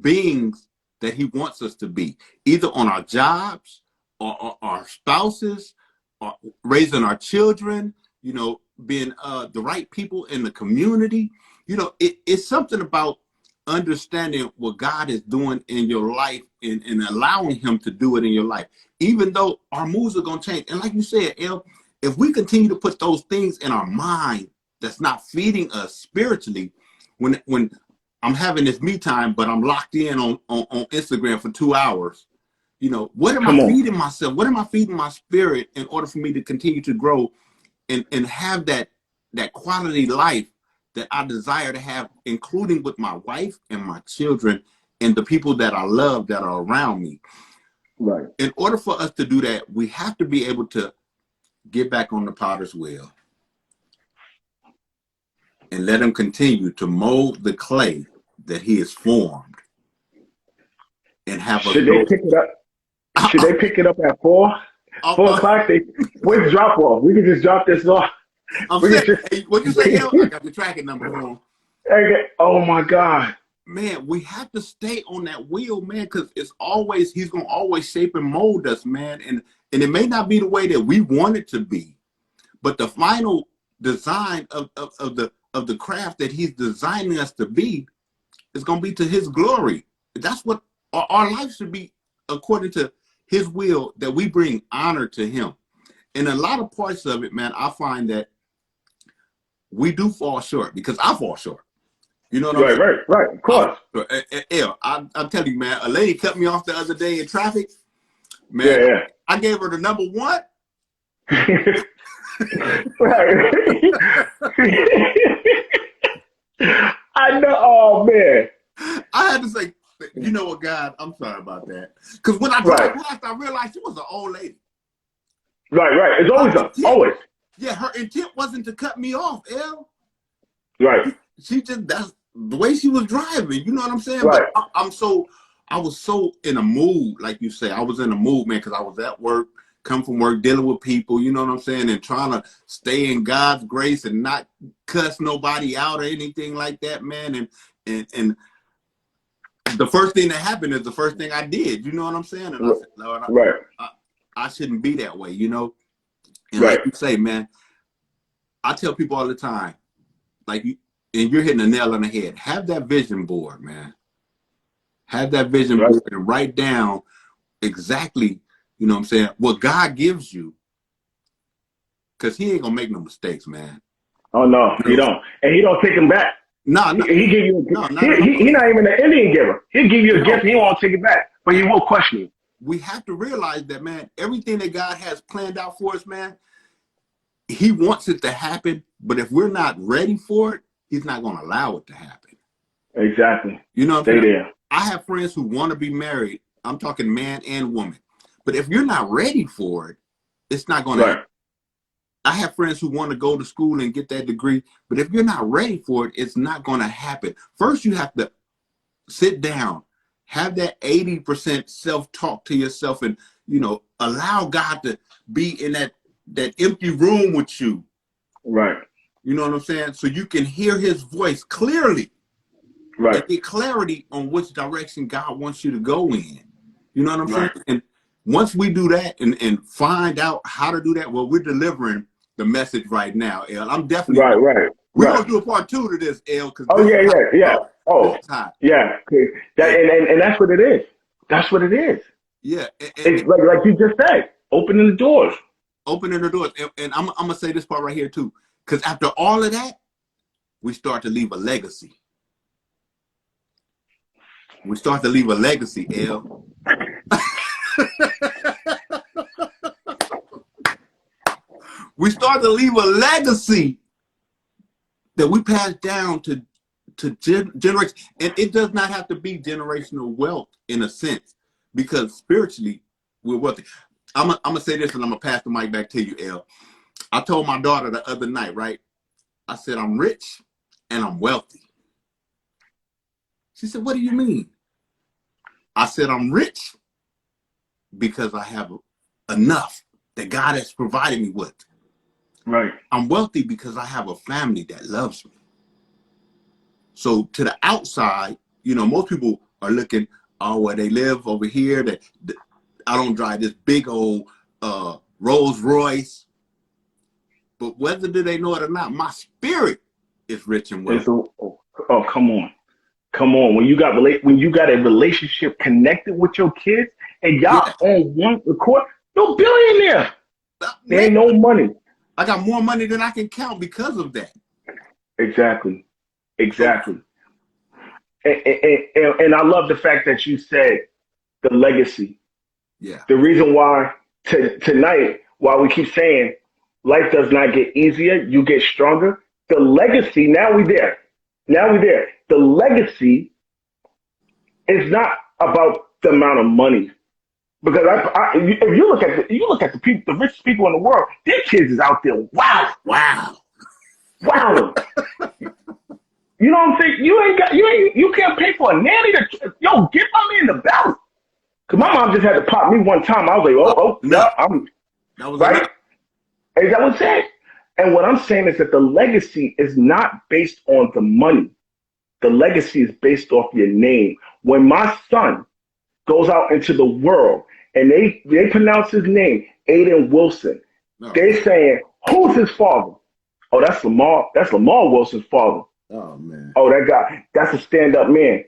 beings that he wants us to be, either on our jobs or our spouses, or raising our children, you know, being the right people in the community. You know, it's something about understanding what God is doing in your life and allowing him to do it in your life, even though our moves are going to change. And like you said, El, if we continue to put those things in our mind that's not feeding us spiritually, when I'm having this me time, but I'm locked in on Instagram for 2 hours, you know, what am I feeding myself? What am I feeding my spirit in order for me to continue to grow and have that quality life that I desire to have, including with my wife and my children and the people that I love that are around me. Right. In order for us to do that, we have to be able to get back on the potter's wheel and let him continue to mold the clay that he has formed and have Should they pick it up? Should they pick it up at 4 o'clock? Where's drop off? We can just drop this off. I'm saying, hey, what you say, yo? I got the tracking number for him. Oh my God. Man, we have to stay on that wheel, man, because he's gonna always shape and mold us, man. And it may not be the way that we want it to be, but the final design of the craft that he's designing us to be is gonna be to his glory. That's what our life should be, according to his will, that we bring honor to him. And a lot of parts of it, man, I find that we do fall short, because I fall short. You know what I mean? Right. Of course. I'm telling you, man, a lady cut me off the other day in traffic. Man, Yeah. I gave her the number one. Right. I know. Oh, man. I had to say, you know what, God, I'm sorry about that. Because when I drove past, I realized she was an old lady. Right. It's always. Yeah, her intent wasn't to cut me off, El. Right. That's the way she was driving. You know what I'm saying? Right. But I was so in a mood, like you say. I was in a mood, man, because I was at work, come from work, dealing with people, you know what I'm saying? And trying to stay in God's grace and not cuss nobody out or anything like that, man. And the first thing that happened is the first thing I did. You know what I'm saying? And I said, Lord, I shouldn't be that way, you know? And like you say, man, I tell people all the time, like and you're hitting the nail on the head. Have that vision board, man. Have that vision board and write down exactly, you know what I'm saying, what God gives you. Because he ain't going to make no mistakes, man. Oh, no, he don't. And he don't take them back. No. He give you. He not even an Indian giver. He'll give you a gift. He won't take it back, but he will question you. We have to realize that, man, everything that God has planned out for us, man, he wants it to happen. But if we're not ready for it, he's not going to allow it to happen. Exactly. You know what I'm saying? There. I have friends who want to be married. I'm talking man and woman. But if you're not ready for it, it's not going to happen. I have friends who want to go to school and get that degree. But if you're not ready for it, it's not going to happen. First, you have to sit down, have that 80% self-talk to yourself, and, you know, allow God to be in that empty room with you. Right. You know what I'm saying? So you can hear his voice clearly. Right. And get clarity on which direction God wants you to go in. You know what I'm saying? And once we do that and find out how to do that, well, we're delivering the message right now, El. I'm definitely right. We're gonna do a part 2 to this, El. Yeah. Oh, yeah. And that's what it is. That's what it is. Yeah. It's like you just said, opening the doors. Opening the doors. And I'm gonna say this part right here too, Because after all of that, we start to leave a legacy. We start to leave a legacy, L. We start to leave a legacy that we pass down to generation. And it does not have to be generational wealth in a sense, because spiritually we're wealthy. I'm gonna say this, and I'm gonna pass the mic back to you, L. I told my daughter the other night, right? I said, I'm rich and I'm wealthy. She said, what do you mean? I said, I'm rich because I have enough that God has provided me with. Right. I'm wealthy because I have a family that loves me. So to the outside, you know, most people are looking, oh, where they live over here, that I don't drive this big old Rolls Royce. But whether do they know it or not, my spirit is rich and wealthy. Oh, come on. Come on. When you got a relationship connected with your kids and y'all on one accord, you're a billionaire. There ain't no money. I got more money than I can count because of that. Exactly. And I love the fact that you said the legacy. Yeah. The reason why tonight, while we keep saying life does not get easier, you get stronger. The legacy, now we're there. The legacy is not about the amount of money. Because if you look at the people, the richest people in the world, their kids is out there. Wow. You know what I'm saying? You can't pay for a nanny to get my man the belt. Cause my mom just had to pop me one time. I was like, that was right. Is that what I'm saying? And what I'm saying is that the legacy is not based on the money. The legacy is based off your name. When my son goes out into the world and they pronounce his name, Aiden Wilson, they're saying, who's his father? Oh, that's Lemar Wilson's father. Oh, man. Oh, that guy, that's a stand-up man.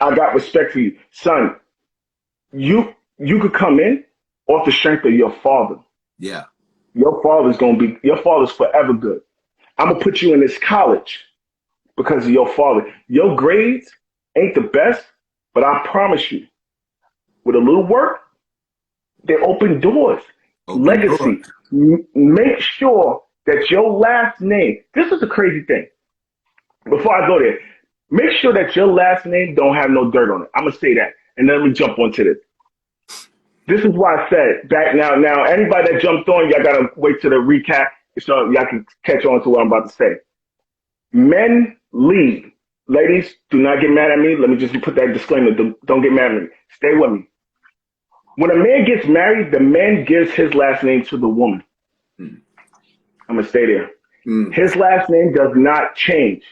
I got respect for you. Son, you could come in off the strength of your father. Yeah. Your father's forever good. I'm going to put you in this college because of your father. Your grades ain't the best, but I promise you, with a little work, they open doors. Legacy. Make sure that your last name, this is the crazy thing. Before I go there, make sure that your last name don't have no dirt on it. I'm going to say that. And then let me jump onto this. This is why I said back now, anybody that jumped on, y'all got to wait till the recap so y'all can catch on to what I'm about to say. Men lead. Ladies, do not get mad at me. Let me just put that disclaimer. Don't get mad at me. Stay with me. When a man gets married, the man gives his last name to the woman. I'm going to stay there. His last name does not change.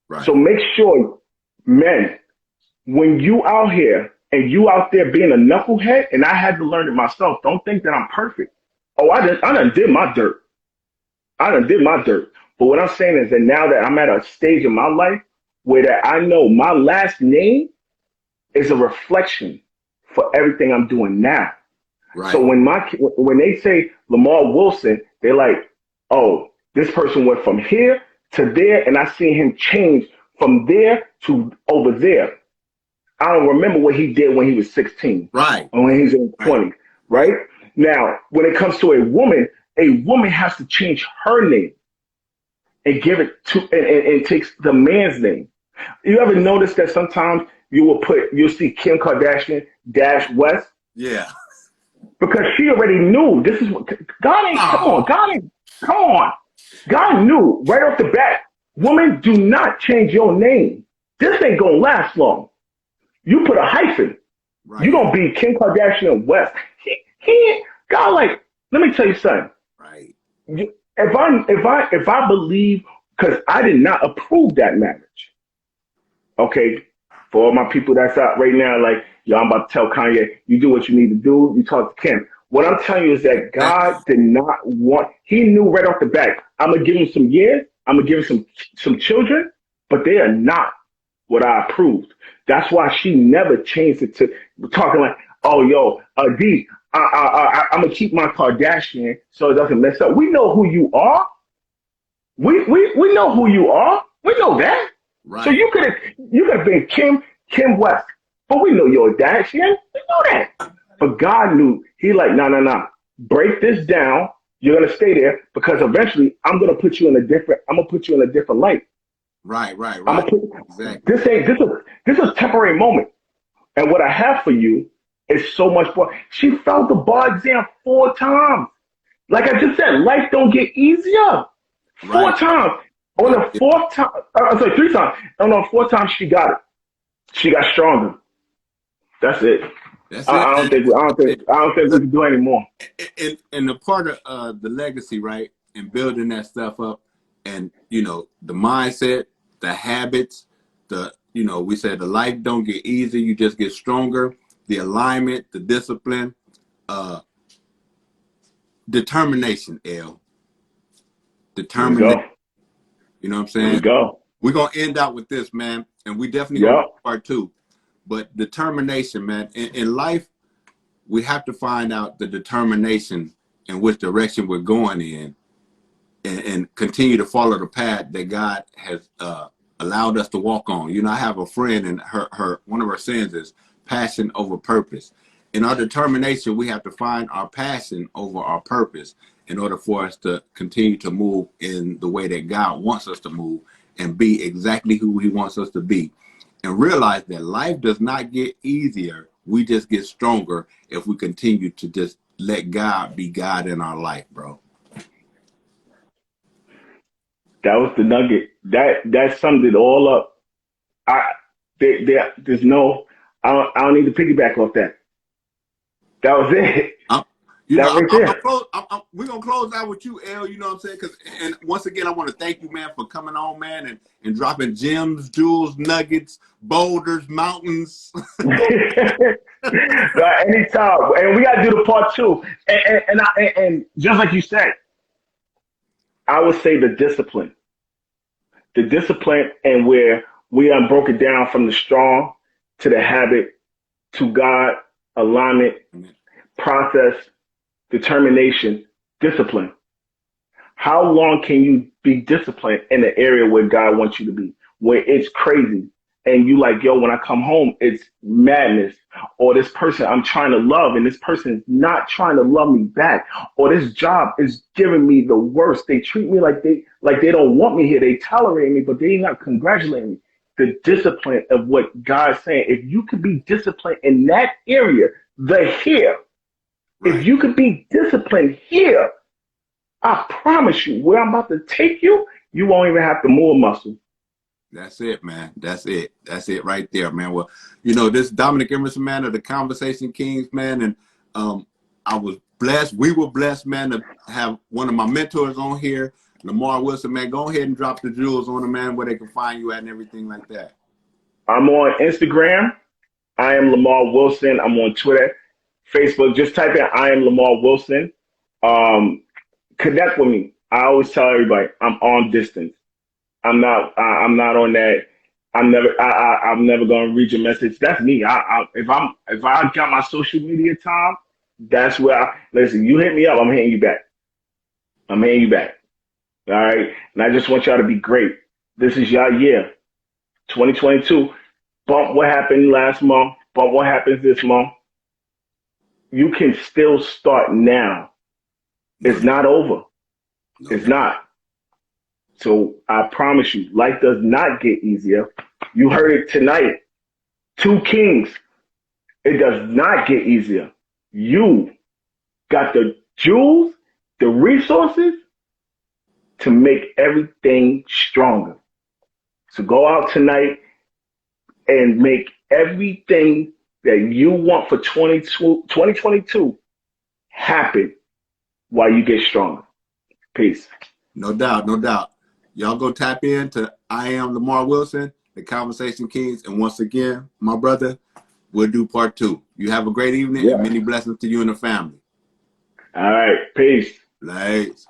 Right. So make sure, men, when you out here and you out there being a knucklehead, and I had to learn it myself, don't think that I'm perfect. Oh, I done did my dirt. But what I'm saying is that now that I'm at a stage in my life where that I know my last name is a reflection for everything I'm doing now. Right. So when they say Lemar Wilson, they're like, oh, this person went from here to there, and I seen him change from there to over there. I don't remember what he did when he was 16. Right. Or when he was in 20. Right? Now, when it comes to a woman has to change her name and give it to and takes the man's name. You ever notice that sometimes you'll see Kim Kardashian dash West? Yeah. Because she already knew this is what come on. God knew right off the bat, woman, do not change your name. This ain't gonna last long. You put a hyphen. Right. You gonna be Kim Kardashian West. God, like, let me tell you something. Right. If I believe, because I did not approve that marriage. Okay, for all my people that's out right now, like, yo, I'm about to tell Kanye, you do what you need to do. You talk to Kim. What I'm telling you is that God did not want. He knew right off the bat. I'm gonna give him some years. I'm gonna give him some children, but they are not what I approved. That's why she never changed it to talking like, oh, yo, D, I'm gonna keep my Kardashian so it doesn't mess up. We know who you are. We know who you are. We know that. So Right. you could have been Kim West, but we know you're a Kardashian. We know that. But God knew. He like, no, no, no. Break this down. You're gonna stay there because eventually I'm gonna put you in a different light. Right. Right. I'm Right. gonna put Exactly. this is a temporary moment. And what I have for you is so much more. She failed the bar exam 4 times. Like I just said, life don't get easier. Four Right. Right. times. On Yep. the Yep. fourth time, I'm sorry, 3 times. On the fourth time, she got it. She got stronger. That's it. That's it, man. That's it. I don't think we Look, can do any more. and the part of the legacy, right, and building that stuff up, and the mindset, the habits, we said the life don't get easy, you just get stronger. The alignment, the discipline, uh, determination, Here we determination. go. You know what I'm Here we saying? go. We're gonna end out with this, man, and we definitely gonna do Yep. part two. But determination, man, in life we have to find out the determination in which direction we're going in, and continue to follow the path that God has allowed us to walk on. I have a friend, and her one of her sins is passion over purpose. In our determination, we have to find our passion over our purpose in order for us to continue to move in the way that God wants us to move and be exactly who He wants us to be. And realize that life does not get easier. We just get stronger if we continue to just let God be God in our life, bro. That was the nugget. That summed it all up. I there's no. I don't need to piggyback off that. That was it. I'm, That right I'm gonna there. close. We're gonna close out with you, L. You know what I'm saying? And once again, I want to thank you, man, for coming on, man, and dropping gems, jewels, nuggets, boulders, mountains. Anytime, and we gotta do the part two. And just like you said, I would say the discipline, and where we broke it down from the strong to the habit to God, alignment, process, determination, discipline. How long can you be disciplined in the area where God wants you to be, where it's crazy? And you like, yo, when I come home, it's madness. Or this person I'm trying to love and this person is not trying to love me back. Or this job is giving me the worst. They treat me like they don't want me here. They tolerate me, but they not congratulating me. The discipline of what God's saying. If you could be disciplined in that area, the here, if Right. you could be disciplined here, I promise you, where I'm about to take you, you won't even have to move a muscle. That's it, man. That's it. That's it right there, man. Well, this Dominic Emerson, man, of the Conversation Kings, man, and I was blessed. We were blessed, man, to have one of my mentors on here, Lemar Wilson, man. Go ahead and drop the jewels on them, man, where they can find you at and everything like that. I'm on Instagram. I am Lemar Wilson. I'm on Twitter, Facebook. Just type in I am Lemar Wilson. Um, Connect with me. I always tell everybody I'm on distance. I'm not on that. I'm never gonna read your message. That's me. If I got my social media time, that's where listen. You hit me up, I'm hitting you back. I'm hitting you back. All right. And I just want y'all to be great. This is your year, 2022. Bump what happened last month. Bump what happens this month. You can still start now. No It's doubt. not over. No It's doubt. not. So I promise you, life does not get easier. You heard it tonight. Two kings. It does not get easier. You got the jewels, the resources to make everything stronger. So go out tonight and make everything that you want for 2022 happen while you get stronger. Peace. No doubt. No doubt. Y'all go tap in to I am Lemar Wilson, the Conversation Kings. And once again, my brother, we'll do part two. You have a great evening and Yeah. many blessings to you and the family. All right. Peace. Thanks.